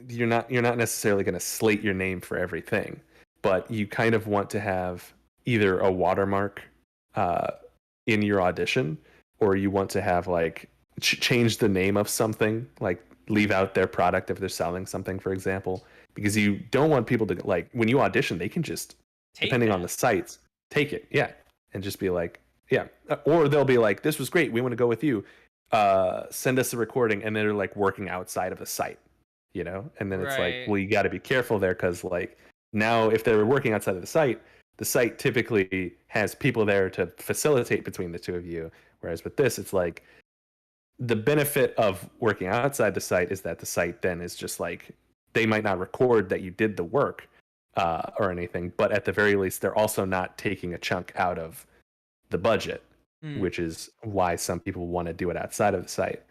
you're not necessarily going to slate your name for everything, but you kind of want to have either a watermark uh, in your audition, or you want to have like change the name of something, like leave out their product if they're selling something, for example, because you don't want people to, like, when you audition, they can just, depending on the sites, take it, yeah, and just be like, yeah, or they'll be like, this was great, we want to go with you, send us a recording, and they're like working outside of the site, you know, and then it's like, well, you got to be careful there, because like now if they're working outside of the site typically has people there to facilitate between the two of you, whereas with this, it's like the benefit of working outside the site is that the site then is just like, they might not record that you did the work or anything, but at the very least, they're also not taking a chunk out of the budget, which is why some people want to do it outside of the site.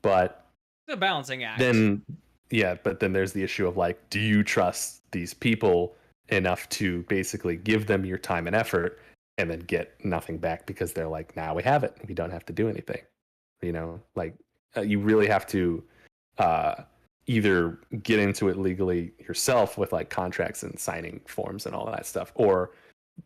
But the balancing act. Then, yeah, but then there's the issue of like, do you trust these people enough to basically give them your time and effort and then get nothing back because they're like, now we have it, we don't have to do anything, you know? Like, you really have to either get into it legally yourself with like contracts and signing forms and all that stuff, or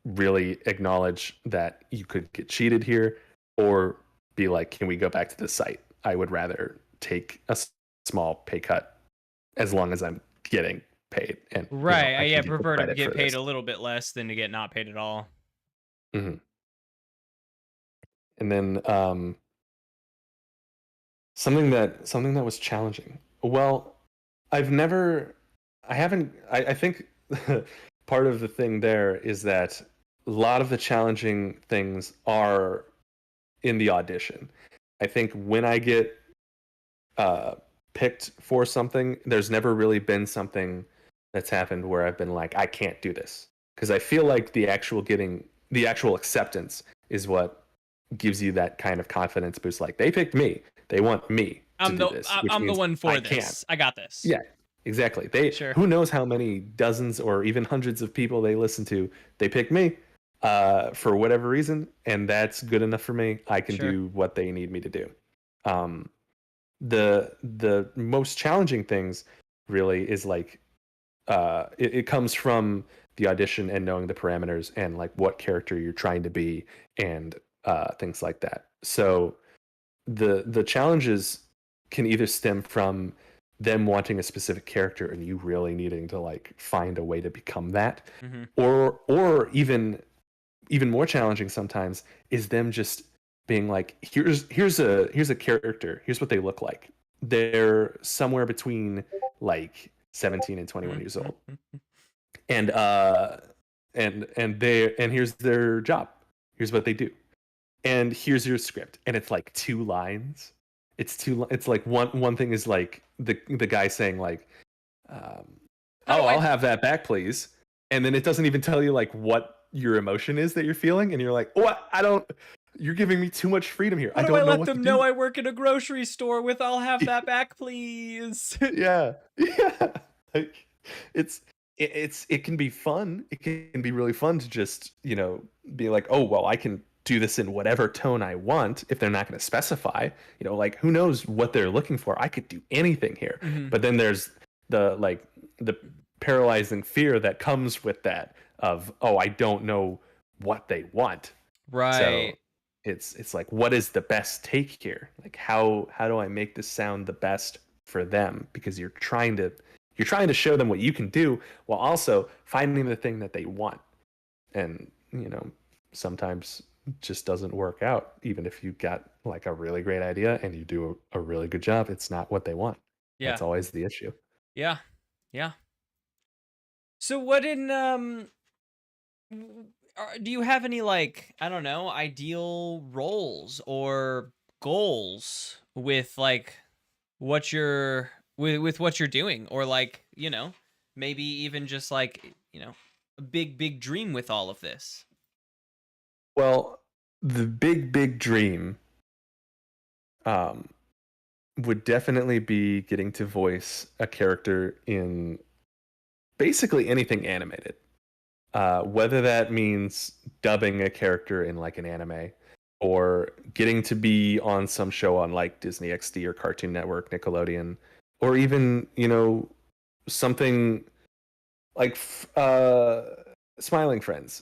really acknowledge that you could get cheated here, or be like, can we go back to the site? I would rather take a small pay cut as long as I'm getting paid. And right, I prefer to get paid a little bit less than to get not paid at all. Mm-hmm. And then something that was challenging. Well, I think part of the thing there is that a lot of the challenging things are in the audition. I think when I get picked for something, there's never really been something that's happened where I've been like, I can't do this. Because I feel like the actual acceptance is what gives you that kind of confidence boost. Like, they picked me. They want me to do this. I'm the one for this. I got this. Yeah, exactly. Who knows how many dozens or even hundreds of people they listen to. They pick me for whatever reason, and that's good enough for me. I can do what they need me to do. The most challenging things really is like it comes from the audition and knowing the parameters and like what character you're trying to be and things like that. So the challenges can either stem from them wanting a specific character and you really needing to like find a way to become that, or even more challenging sometimes is them just being like, here's a character, here's what they look like. They're somewhere between like 17 and 21 years old, and here's their job, here's what they do, and here's your script, and it's like 2 lines. It's like one thing is like the guy saying like, I'll have that back, please, and then it doesn't even tell you like what your emotion is that you're feeling, and you're like, what? You're giving me too much freedom here. I don't know. Let them know I work in a grocery store with I'll have that back, please. Yeah. Like, it can be fun. It can be really fun to just, you know, be like, oh, well, I can do this in whatever tone I want if they're not going to specify, you know, like, who knows what they're looking for. I could do anything here. But then there's the paralyzing fear that comes with that of, oh, I don't know what they want. Right. So it's like, what is the best take here? Like, how do I make this sound the best for them? Because you're trying to show them what you can do while also finding the thing that they want. And, you know, sometimes just doesn't work out. Even if you got like a really great idea and you do a really good job, it's not what they want. Yeah. That's always the issue. Yeah. So what do you have any, like, I don't know, ideal roles or goals with like what you're with what you're doing, or like, you know, maybe even just like, you know, a big dream with all of this? Well, the big dream would definitely be getting to voice a character in basically anything animated. Whether that means dubbing a character in like an anime, or getting to be on some show on like Disney XD or Cartoon Network, Nickelodeon, or even, you know, something like Smiling Friends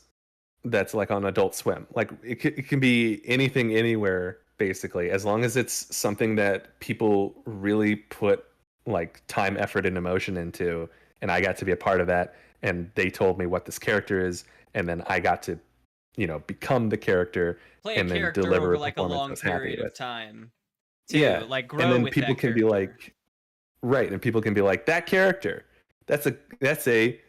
that's like on Adult Swim. Like, it can be anything, anywhere, basically, as long as it's something that people really put like time, effort, and emotion into, and I got to be a part of that, and they told me what this character is, and then I got to, become the character Play a and then character deliver over a like a performance I long was happy period of with. time to Yeah. like And grow then with people that can be character. like, right, and people can be like, that character, that's a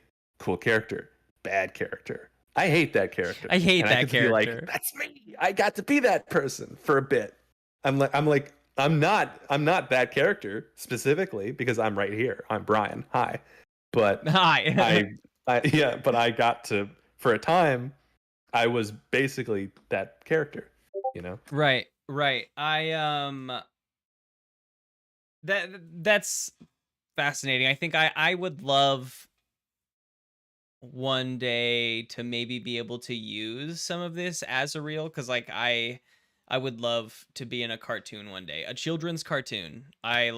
cool character, bad character. I hate that character. I hate and that I get to character. be like, that's me. I got to be that person for a bit. I'm not that character specifically because I'm right here. I'm Brian. Hi. But Hi. but I got to, for a time, I was basically that character, Right. That's fascinating. I think I would love one day to maybe be able to use some of this as a reel, because like I would love to be in a cartoon one day, a children's cartoon. I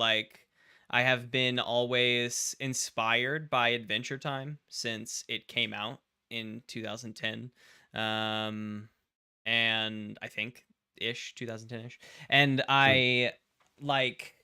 have been always inspired by Adventure Time since it came out in 2010. And I think 2010ish. And I like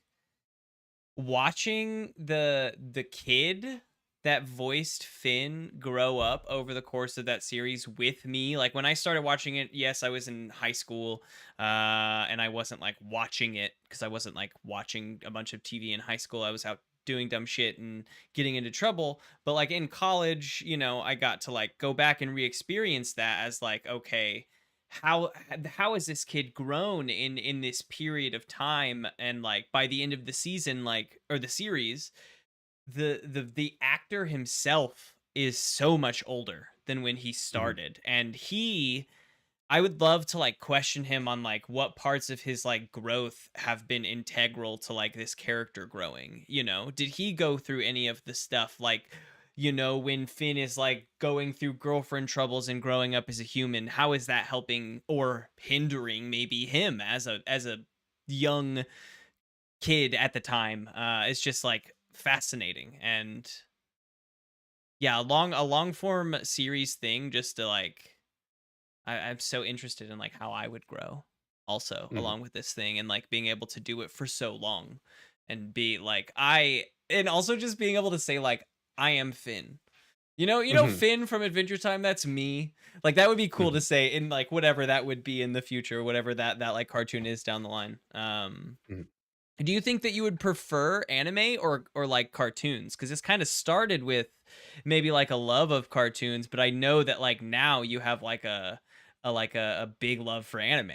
watching the kid that voiced Finn grow up over the course of that series with me. Like when I started watching it, yes, I was in high school, and I wasn't like watching it because I wasn't like watching a bunch of TV in high school. I was out doing dumb shit and getting into trouble. But like in college, I got to like go back and re-experience that as like, okay, how has this kid grown in this period of time? And like by the end of the season, like, or the series, the actor himself is so much older than when he started. And I would love to like question him on like what parts of his like growth have been integral to like this character growing. Did he go through any of the stuff like, when Finn is like going through girlfriend troubles and growing up as a human? How is that helping or hindering maybe him as a young kid at the time? It's just like fascinating. And yeah, a long form series thing, just to like, I'm so interested in like how I would grow also along with this thing, and like being able to do it for so long and be like, and also just being able to say like, I am Finn. Finn from Adventure Time, that's me. Like that would be cool to say in like whatever that would be in the future, whatever that like cartoon is down the line. Do you think that you would prefer anime or like cartoons? Because this kind of started with maybe like a love of cartoons, but I know that like now you have like a big love for anime.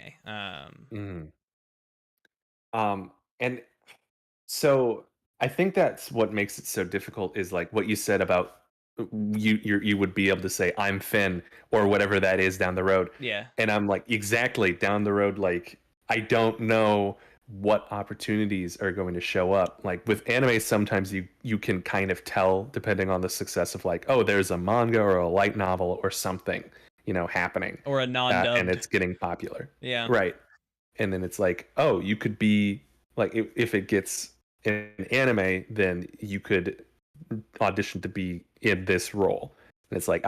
And so I think that's what makes it so difficult, is like what you said about you would be able to say I'm Finn or whatever that is down the road. Yeah. And I'm like, exactly, down the road, like I don't know what opportunities are going to show up. Like with anime, sometimes you can kind of tell depending on the success of like, oh, there's a manga or a light novel or something, happening. Or a non-dubbed. And it's getting popular. Yeah. Right. And then it's like, oh, you could be like, if it gets an anime, then you could audition to be in this role. And it's like,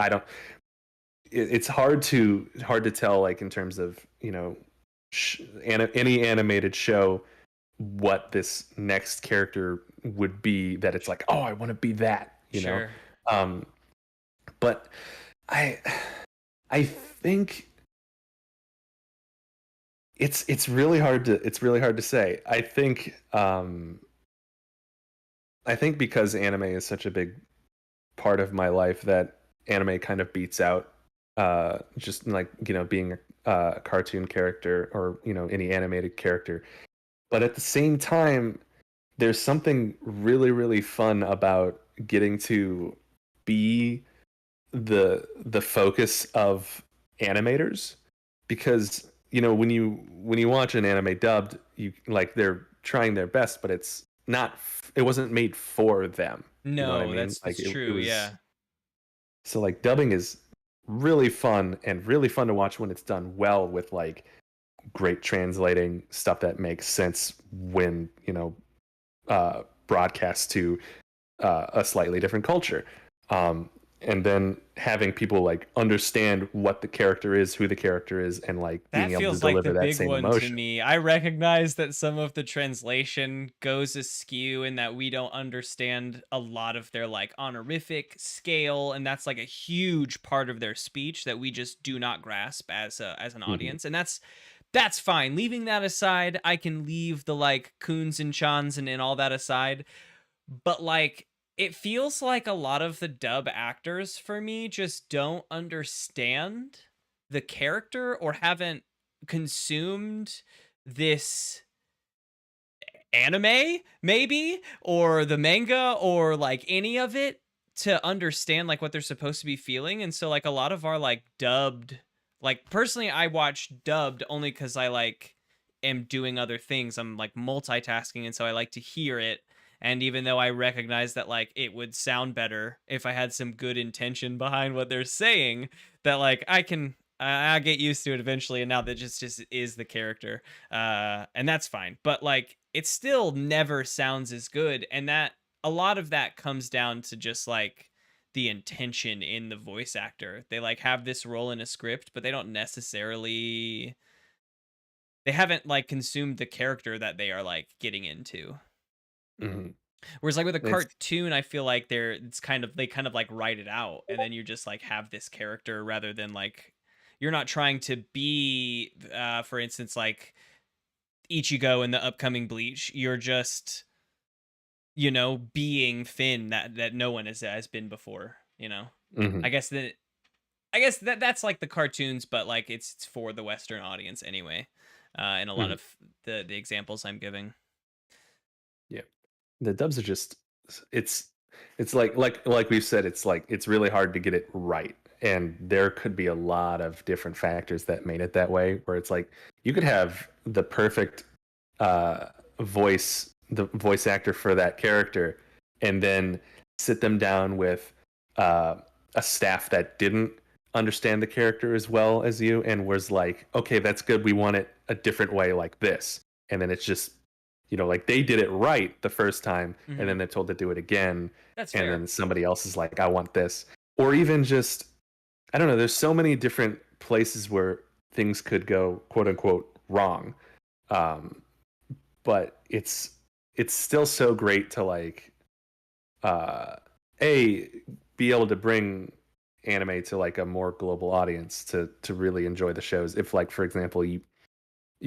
it's hard to tell, like in terms of any animated show, what this next character would be, that it's like, oh, I want to be that, Sure. But I think it's really hard to say. I think because anime is such a big part of my life, that anime kind of beats out just like being a cartoon character or any animated character. But at the same time, there's something really, really fun about getting to be the focus of animators, because when you watch an anime dubbed, you like, they're trying their best, but it wasn't made for them. No, you know what I mean? that's Like true. Yeah. So like dubbing is really fun, and really fun to watch when it's done well, with like great translating stuff that makes sense when broadcast to a slightly different culture. and then having people like understand what the character is, who the character is, and like being That able to feels like the deliver that big same one to emotion. me. I recognize that some of the translation goes askew and that we don't understand a lot of their like honorific scale, and that's like a huge part of their speech that we just do not grasp as an Hmm. audience. And that's fine. Leaving that aside, I can leave the like coons and chans and all that aside. But like it feels like a lot of the dub actors for me just don't understand the character or haven't consumed this anime maybe or the manga or like any of it to understand like what they're supposed to be feeling. And so like a lot of our like dubbed, like personally I watch dubbed only cuz I like am doing other things. I'm like multitasking, and so I like to hear it. And even though I recognize that like it would sound better if I had some good intention behind what they're saying, that like I get used to it eventually, and now that just is the character, and that's fine. But like it still never sounds as good, and that a lot of that comes down to just like the intention in the voice actor. They like have this role in a script, but they don't necessarily, they haven't like consumed the character that they are like getting into. Hmm. Whereas like with a It's cartoon, I feel like it's kind of, they kind of like write it out, and then you just like have this character rather than like you're not trying to be for instance like Ichigo in the upcoming Bleach. You're just, you know, being Finn that no one has been before, you know. mhm. I guess that I guess that's like the cartoons, but like it's for the Western audience anyway. In a lot Mhm. of the examples I'm giving. Yeah. The dubs are just it's it's like we've said, it's like it's really hard to get it right. And there could be a lot of different factors that made it that way, where it's like you could have the perfect uh the voice actor for that character, and then sit them down with uh a staff that didn't understand the character as well as you and was like, okay, that's good, we want it a different way like this. And then it's just, like they did it right the first time, and Hmm. then they're told to do it again, That's and fair. then somebody else is like, I want this. Or even just, I don't know, there's so many different places where things could go quote unquote wrong. Um, but it's still so great to like uh a be able to bring anime to like a more global audience to really enjoy the shows. If like for example you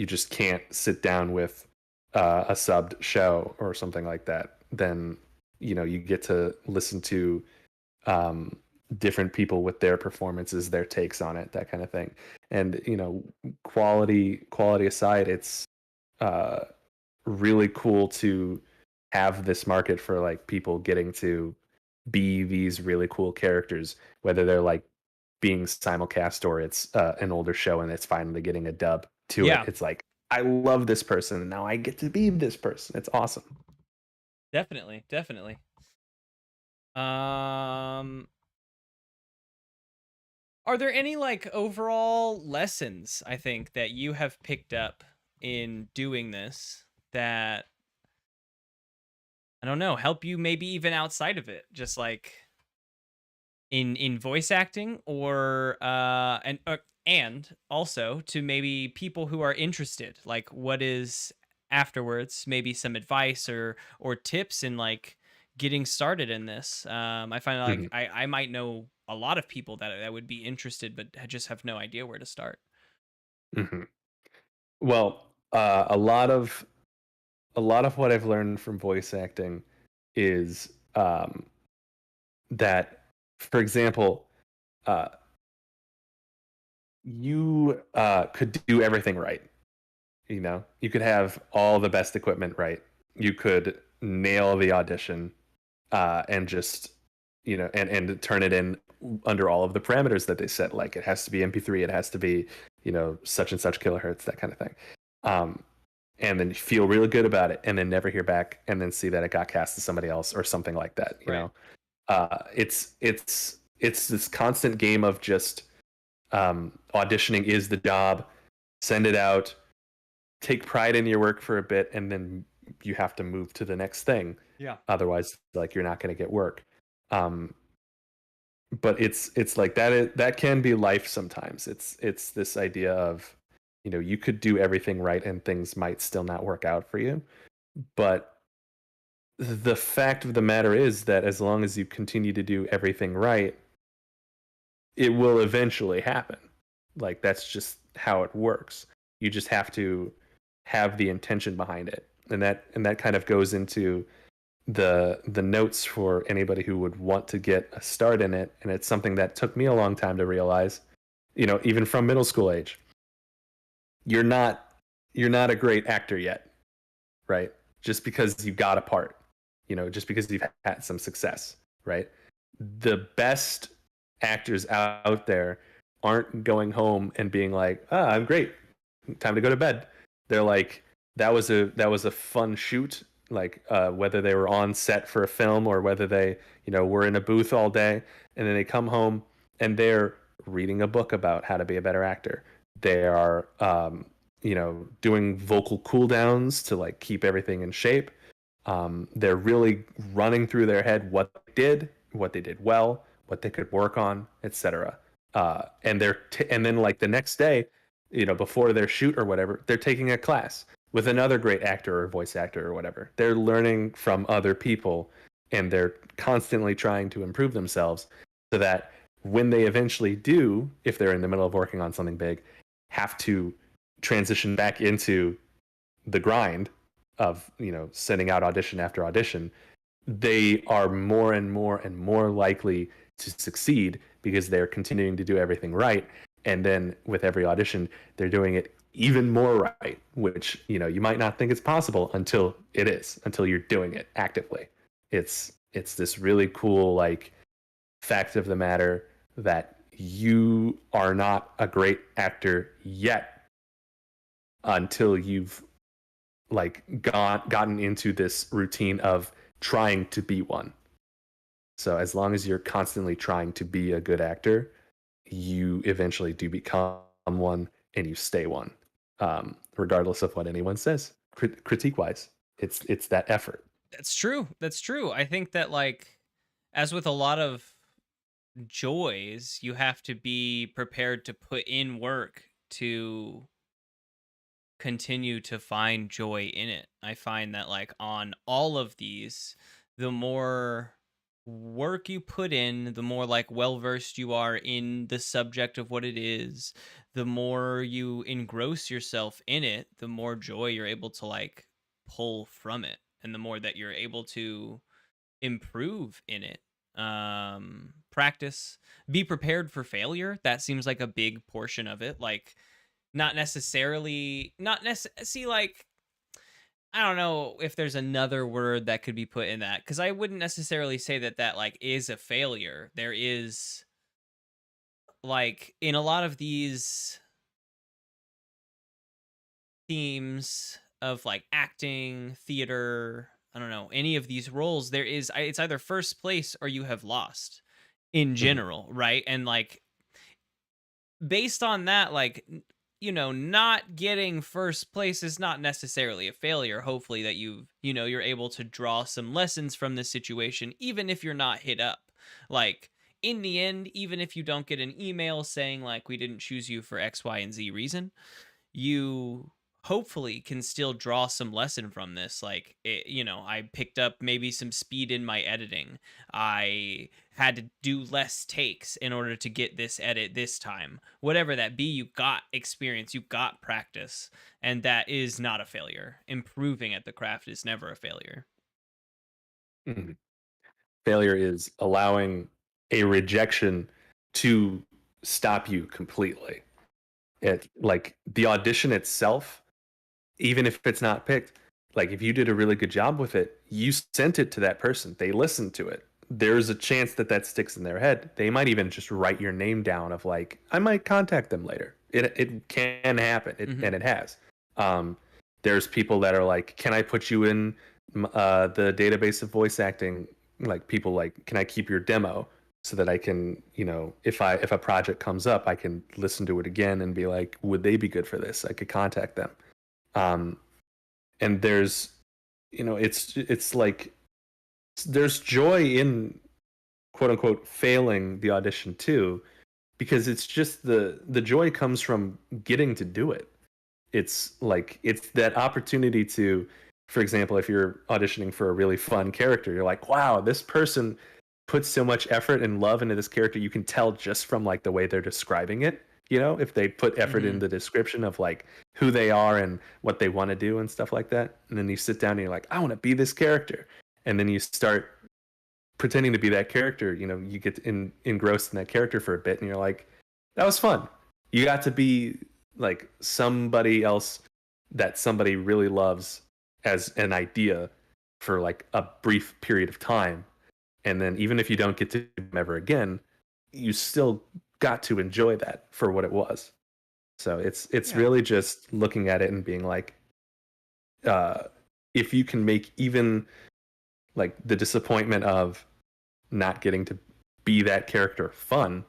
just can't sit down with a subbed show or something like that, then you get to listen to um, different people with their performances, their takes on it, that kind of thing. And quality aside, it's uh, really cool to have this market for like people getting to be these really cool characters, whether they're like being simulcast or it's an older show and it's finally getting a dub to it. Yeah, It's like, I love this person and now I get to be this person. It's awesome. definitely, definitely. Um, are there any like overall lessons I think that you have picked up in doing this that, I don't know, help you maybe even outside of it, just like in voice acting or and also to maybe people who are interested, like what is afterwards, maybe some advice or tips in like getting started in this. I find like Mhm. I might know a lot of people that would be interested but just have no idea where to start. Mhm. Well, a lot of what I've learned from voice acting is that, for example, uh, you could do everything right. You could have all the best equipment right. You could nail the audition, and just and turn it in under all of the parameters that they set. Like it has to be MP3, it has to be such and such kilohertz, that kind of thing. Um, and then feel really good about it, and then never hear back, and then see that it got cast to somebody else or something like that. Right. It's this constant game of just auditioning is the job, send it out, take pride in your work for a bit, and then you have to move to the next thing. Yeah. Otherwise, like you're not going to get work. Um, but it's like that can be life sometimes. It's this idea of, you know, you could do everything right and things might still not work out for you. But the fact of the matter is that as long as you continue to do everything right, it will eventually happen. Like that's just how it works. You just have to have the intention behind it. And that kind of goes into the notes for anybody who would want to get a start in it. And it's something that took me a long time to realize, you know, even from middle school age. You're not a great actor yet, right? Just because you got a part, you know, just because you've had some success, right? The best actors out there aren't going home and being like, "Ah, I'm great. Time to go to bed." They're like, "That was a fun shoot." Like whether they were on set for a film or whether they, you know, were in a booth all day, and then they come home and they're reading a book about how to be a better actor. They are, you know, doing vocal cool downs to like keep everything in shape. They're really running through their head what they did well, what they could work on, etc. And then like the next day, you know, before their shoot or whatever, they're taking a class with another great actor or voice actor or whatever. They're learning from other people, and they're constantly trying to improve themselves so that when they eventually do, if they're in the middle of working on something big, have to transition back into the grind of, you know, sending out audition after audition, they are more and more and more likely to succeed because they're continuing to do everything right. And then with every audition, they're doing it even more right, which, you know, you might not think it's possible until it is, until you're doing it actively. It's this really cool like fact of the matter that you are not a great actor yet until you've like gotten into this routine of trying to be one. So as long as you're constantly trying to be a good actor, you eventually do become one and you stay one, regardless of what anyone says. Critique wise, it's that effort. That's true. That's true. I think that, like, as with a lot of joys, you have to be prepared to put in work to continue to find joy in it. I find that, like, on all of these, the more work you put in, the more like well versed you are in the subject of what it is, the more you engross yourself in it, the more joy you're able to like pull from it, and the more that you're able to improve in it. Practice, be prepared for failure. That seems like a big portion of it. Like, not necessarily, not necessarily, see, like, I don't know if there's another word that could be put in that, because I wouldn't necessarily say that that like is a failure. There is, like, in a lot of these themes of like acting, theater, I don't know, any of these roles, there is, it's either first place or you have lost in Mhm. general, right? And like, based on that, like, you know, not getting first place is not necessarily a failure. Hopefully that you know, you're able to draw some lessons from this situation, even if you're not hit up. Like, in the end, even if you don't get an email saying like we didn't choose you for X, Y, and Z reason, you hopefully can still draw some lesson from this. Like, you know, I picked up maybe some speed in my editing. I had to do less takes in order to get this edit this time. Whatever that be, you got experience, you got practice, and that is not a failure. Improving at the craft is never a failure. Mhm. Failure is allowing a rejection to stop you completely. It like the audition itself, even if it's not picked, like if you did a really good job with it, you sent it to that person, they listened to it. There's a chance that that sticks in their head. They might even just write your name down of like, I might contact them later. It can happen, Hmm. and it has. Um, there's people that are like, can I put you in the database of voice acting? Like people like, can I keep your demo so that I can, you know, if a project comes up, I can listen to it again and be like, would they be good for this? I could contact them. Um, and there's, you know, it's like there's joy in quote unquote failing the audition too, because it's just the joy comes from getting to do it. It's like it's that opportunity to, for example, if you're auditioning for a really fun character, you're like, wow, this person puts so much effort and love into this character. You can tell just from like the way they're describing it, if they put effort in the description of like who they are and what they want to do and stuff like that. And then you sit down and you're like, I want to be this character. And then you start pretending to be that character. You get engrossed in that character for a bit and you're like, that was fun. You got to be like somebody else that somebody really loves as an idea for like a brief period of time. And then even if you don't get to them ever again, you still got to enjoy that for what it was. So it's really just looking at it and being like, if you can make even like the disappointment of not getting to be that character fun,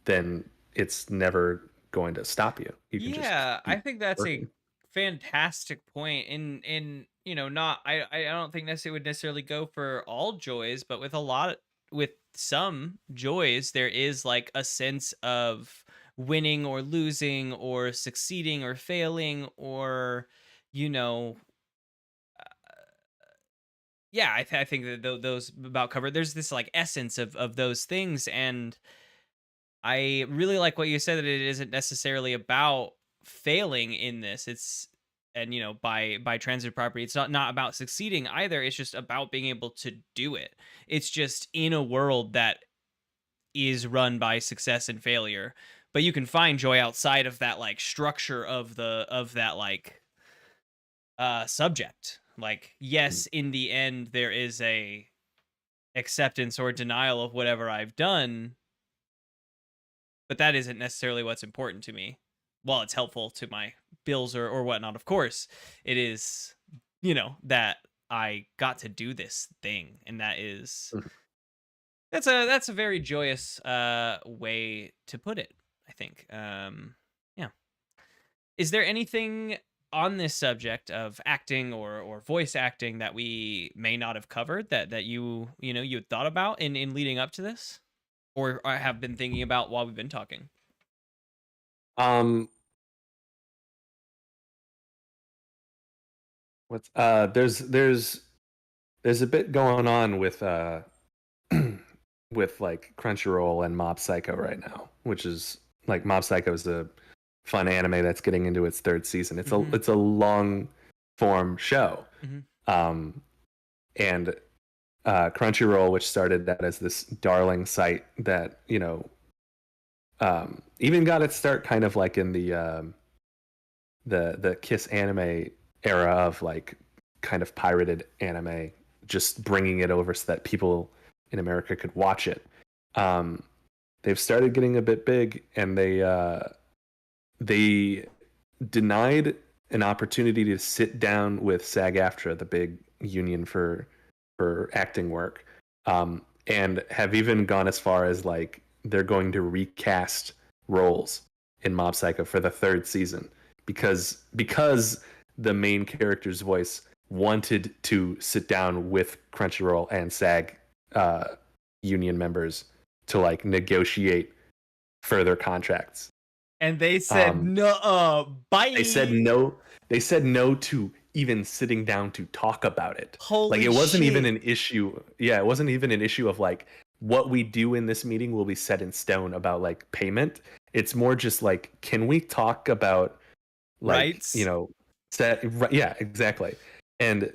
then it's never going to stop you. You can I think that's working. a fantastic point. In not I don't think necessarily would necessarily go for all joys, but with some joys, there is like a sense of winning or losing or succeeding or failing or you know I think that those about covered. There's this like essence of those things, and I really like what you said that it isn't necessarily about failing in this. It's and by transitive property, it's not about succeeding either. It's just about being able to do it. It's just in a world that is run by success and failure, but you can find joy outside of that like structure of that like subject. Like yes, in the end there is a acceptance or denial of whatever I've done, but that isn't necessarily what's important to me. While it's helpful to my bills or whatnot, of course, it is, that I got to do this thing. And that is, that's a very joyous way to put it, I think. Yeah. Is there anything on this subject of acting or voice acting that we may not have covered that you had thought about in leading up to this? Or have been thinking about while we've been talking? What's there's a bit going on with with like Crunchyroll and Mob Psycho right now, which is like Mob Psycho is a fun anime that's getting into its third season. It's a long form show. And Crunchyroll, which started that as this darling site that even got its start kind of like in the Kiss anime era of like kind of pirated anime, just bringing it over so that people in America could watch it. They've started getting a bit big, and they denied an opportunity to sit down with SAG-AFTRA, the big union for acting work, and have even gone as far as like they're going to recast roles in Mob Psycho for the third season because the main character's voice wanted to sit down with Crunchyroll and SAG union members to like negotiate further contracts. And they said no, bye. They said no. They said no to even sitting down to talk about it. Holy like it wasn't shit. even an issue. Yeah, it wasn't even an issue of like what we do in this meeting will be set in stone about like payment. It's more just like, can we talk about like rights? Yeah, exactly. And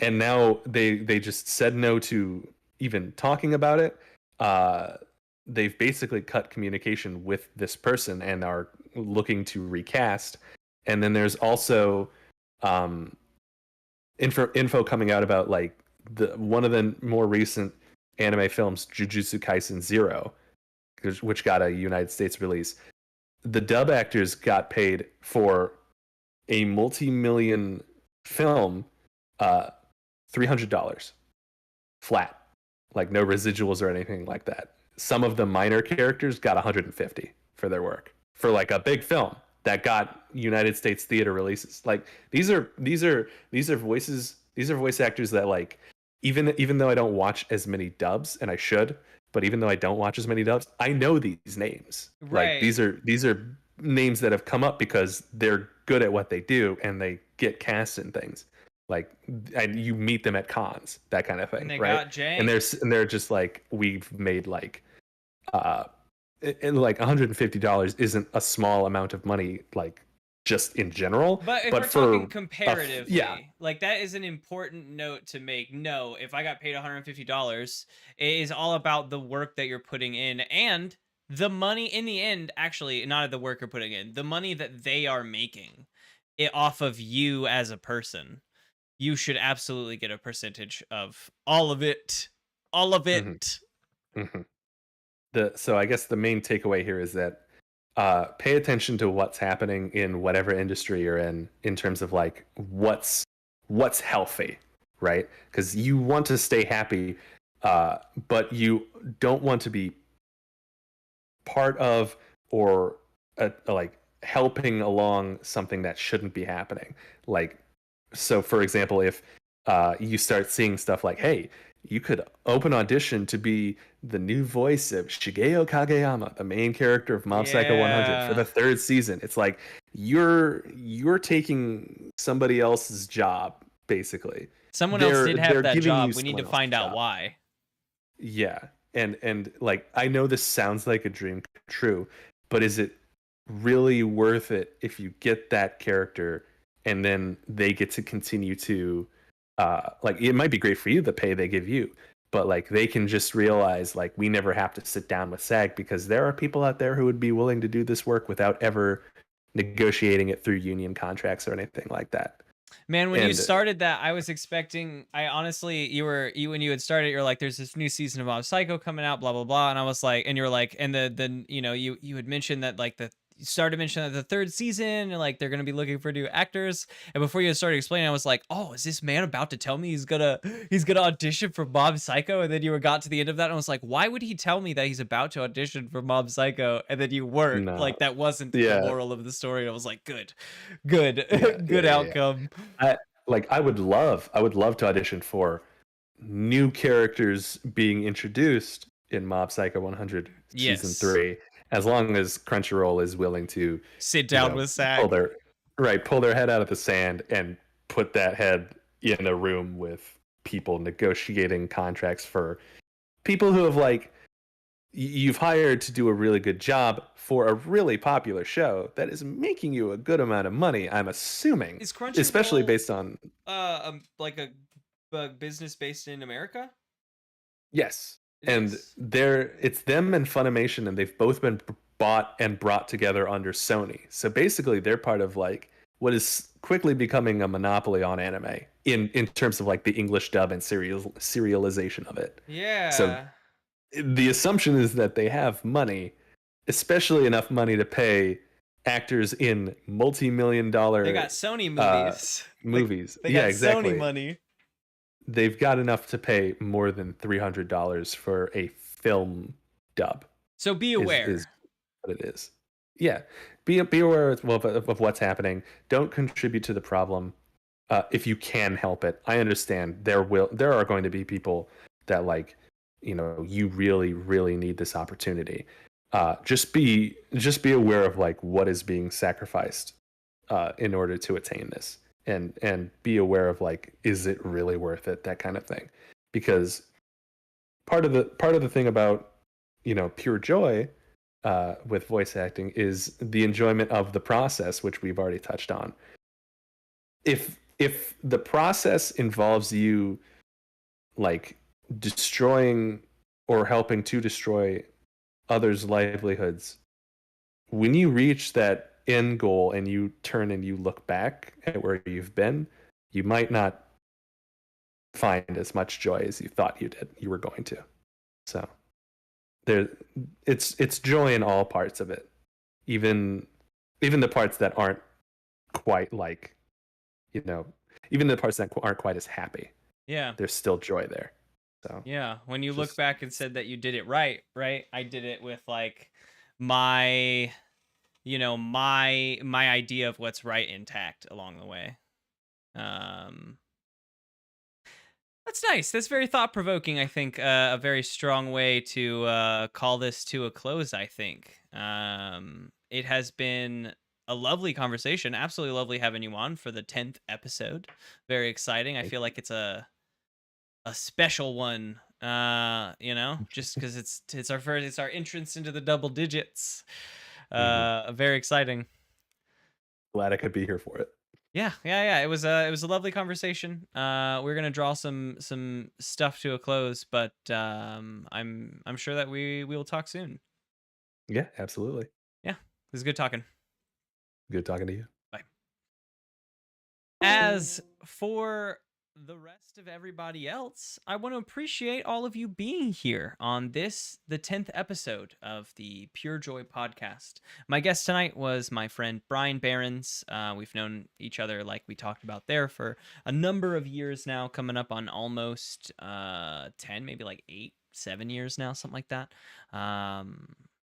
now they just said no to even talking about it. They've basically cut communication with this person and are looking to recast. And then there's also info coming out about like one of the more recent anime films, Jujutsu Kaisen 0, which got a United States release. The dub actors got paid for a multi-million film $300 flat, like no residuals or anything like that. Some of the minor characters got $150 for their work for like a big film that got United States theater releases. Like these are voice actors that like even though I don't watch as many dubs, and I should, but even though I don't watch as many dubs, I know these names. Like Right. these are names that have come up because they're good at what they do and they get cast in things. Like, and you meet them at cons, that kind of And thing, they right? got And Jank. they're just like, we've made like uh and like $150 isn't a small amount of money, like just in general, But if but we're talking for yeah, comparatively, like that is an important note to make. No, if I got paid $150, it is all about the work that you're putting in and the money in the end, actually, not the work you're putting in, the money that they are making it off of you as a person. You should absolutely get a percentage of all of it. All of hmm it. hmm so I guess the main takeaway here is that pay attention to what's happening in whatever industry you're in terms of like what's healthy, right? Because you want to stay happy, but you don't want to be part of or like helping along something that shouldn't be happening. Like, so for example, if you start seeing stuff like, hey, you could open audition to be the new voice of Shigeo Kageyama, the main character of Mob Psycho 100 for Yeah. the third season. It's like you're taking somebody else's job, basically. Someone else did have They're that giving you job. We need to someone else's find out job. why. Yeah. And like, I know this sounds like a dream come true, but is it really worth it if you get that character and then they get to continue to like, it might be great for you, the pay they give you, but like they can just realize like we never have to sit down with SAG because there are people out there who would be willing to do this work without ever negotiating it through union contracts or anything like that. Man, when you And started that, I was expecting. I honestly, you when you had started, you're like, "There's this new season of Mob Psycho coming out," blah blah blah, and I was like, and you're like, and the you had mentioned that like you started mentioning that the third season, and like they're gonna be looking for new actors, and before you had started explaining, I was like, "Oh, is this man about to tell me he's gonna audition for Mob Psycho?" And then you got to the end of that, and I was like, "Why would he tell me that he's about to audition for Mob Psycho?" And then you weren't. no, Like that wasn't the yeah, moral of the story. And I was like, "Good, good, yeah, good yeah. outcome." I like I would love to audition for new characters being introduced in Mob Psycho 100 season Yes. 3, as long as Crunchyroll is willing to, Sit you down know, with pull SAG. their pull their head out of the sand and put that head in a room with people negotiating contracts for people who have like you've hired to do a really good job for a really popular show that is making you a good amount of money, I'm assuming, Is especially Crunchyroll based on like a business based in America? yes. It And is. it's them and Funimation, and they've both been bought and brought together under Sony. So basically, they're part of like what is quickly becoming a monopoly on anime in terms of like the English dub and serialization of it. So Yeah. the assumption is that they have money, especially enough money to pay actors in multi-million They dollar got Sony uh, movies. Like movies. they Yeah, got Sony exactly. money. They've got enough to pay more than $300 for a film dub. So be Is aware. what it is. Yeah, be aware of what's happening. Don't contribute to the problem if you can help it. I understand there are going to be people that like, you really need this opportunity. Just be aware of like what is being sacrificed in order to attain this, and be aware of like, is it really worth it, that kind of thing. Because part of the thing about pure joy with voice acting is the enjoyment of the process, which we've already touched on. If the process involves you like destroying or helping to destroy others' livelihoods, when you reach that end goal and you turn and you look back at where you've been, you might not find as much joy as you thought you were going to. So there, it's joy in all parts of it, even the parts that aren't quite like, you know even the parts that aren't quite as happy, Yeah. there's still joy there. So Yeah. When you look just back and said that you did it right, right? I did it with like my my idea of what's right intact along the way. Um That's nice. That's very thought provoking. I think a very strong way to call this to a close. I think it has been a lovely conversation. Absolutely lovely having you on for the 10th episode. Very exciting. I Thank feel like it's a special one. Just because it's our first, it's our entrance into the double digits. Mhm. Very exciting. Glad I could be here for it. Yeah. It was a lovely conversation. We're gonna draw some stuff to a close, but I'm sure that we will talk soon. Yeah, absolutely. Yeah, this is good talking. Good talking to you. Bye. As for the rest of everybody else, I want to appreciate all of you being here on this, the 10th episode of the PureJoy Podcast. My guest tonight was my friend Brian Behrens. We've known each other, like we talked about there, for a number of years now, coming up on almost 10, maybe like 8, 7 years now, something like that.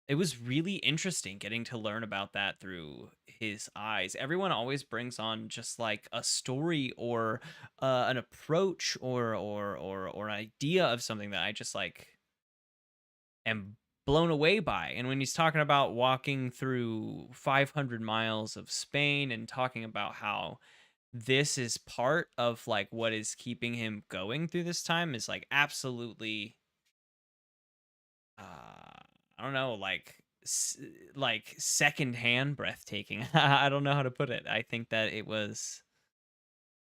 It was really interesting getting to learn about that through his eyes. Everyone always brings on just like a story or an approach or an idea of something that I just like am blown away by. And when he's talking about walking through 500 miles of Spain and talking about how this is part of like what is keeping him going through this time is like absolutely I don't know, like secondhand breathtaking. I don't know how to put it. I think that it was,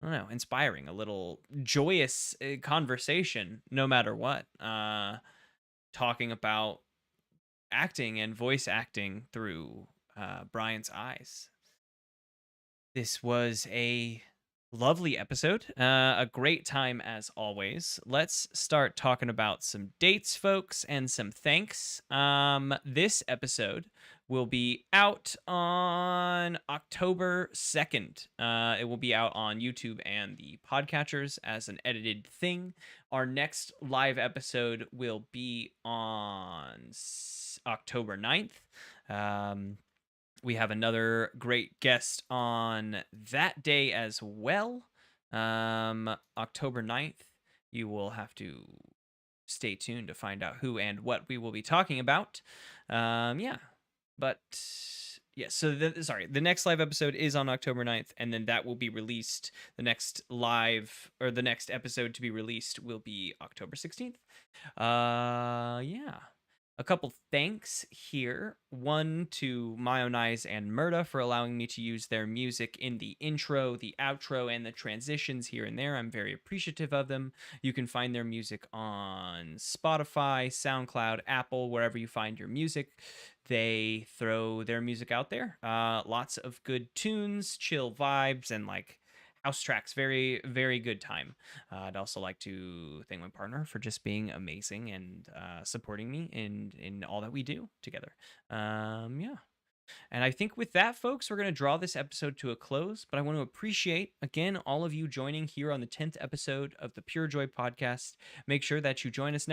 I don't know, inspiring, a little joyous conversation, no matter what. Talking about acting and voice acting through Brian's eyes. This was a lovely episode. A great time as always. Let's start talking about some dates, folks, and some thanks. This episode will be out on October 2nd. It will be out on YouTube and the podcatchers as an edited thing. Our next live episode will be on October 9th. We have another great guest on that day as well. October 9th. You will have to stay tuned to find out who and what we will be talking about. Yeah. But yeah, so the next live episode is on October 9th, and then that will be released. The next episode to be released will be October 16th. Yeah. A couple thanks here. One to Mayonnaise and Murda for allowing me to use their music in the intro, the outro, and the transitions here and there. I'm very appreciative of them. You can find their music on Spotify, SoundCloud, Apple, wherever you find your music. They throw their music out there. Lots of good tunes, chill vibes, and like house tracks. Very, very good time. I'd also like to thank my partner for just being amazing and supporting me in all that we do together. Yeah. And I think with that, folks, we're going to draw this episode to a close. But I want to appreciate, again, all of you joining here on the 10th episode of the PureJoy Podcast. Make sure that you join us next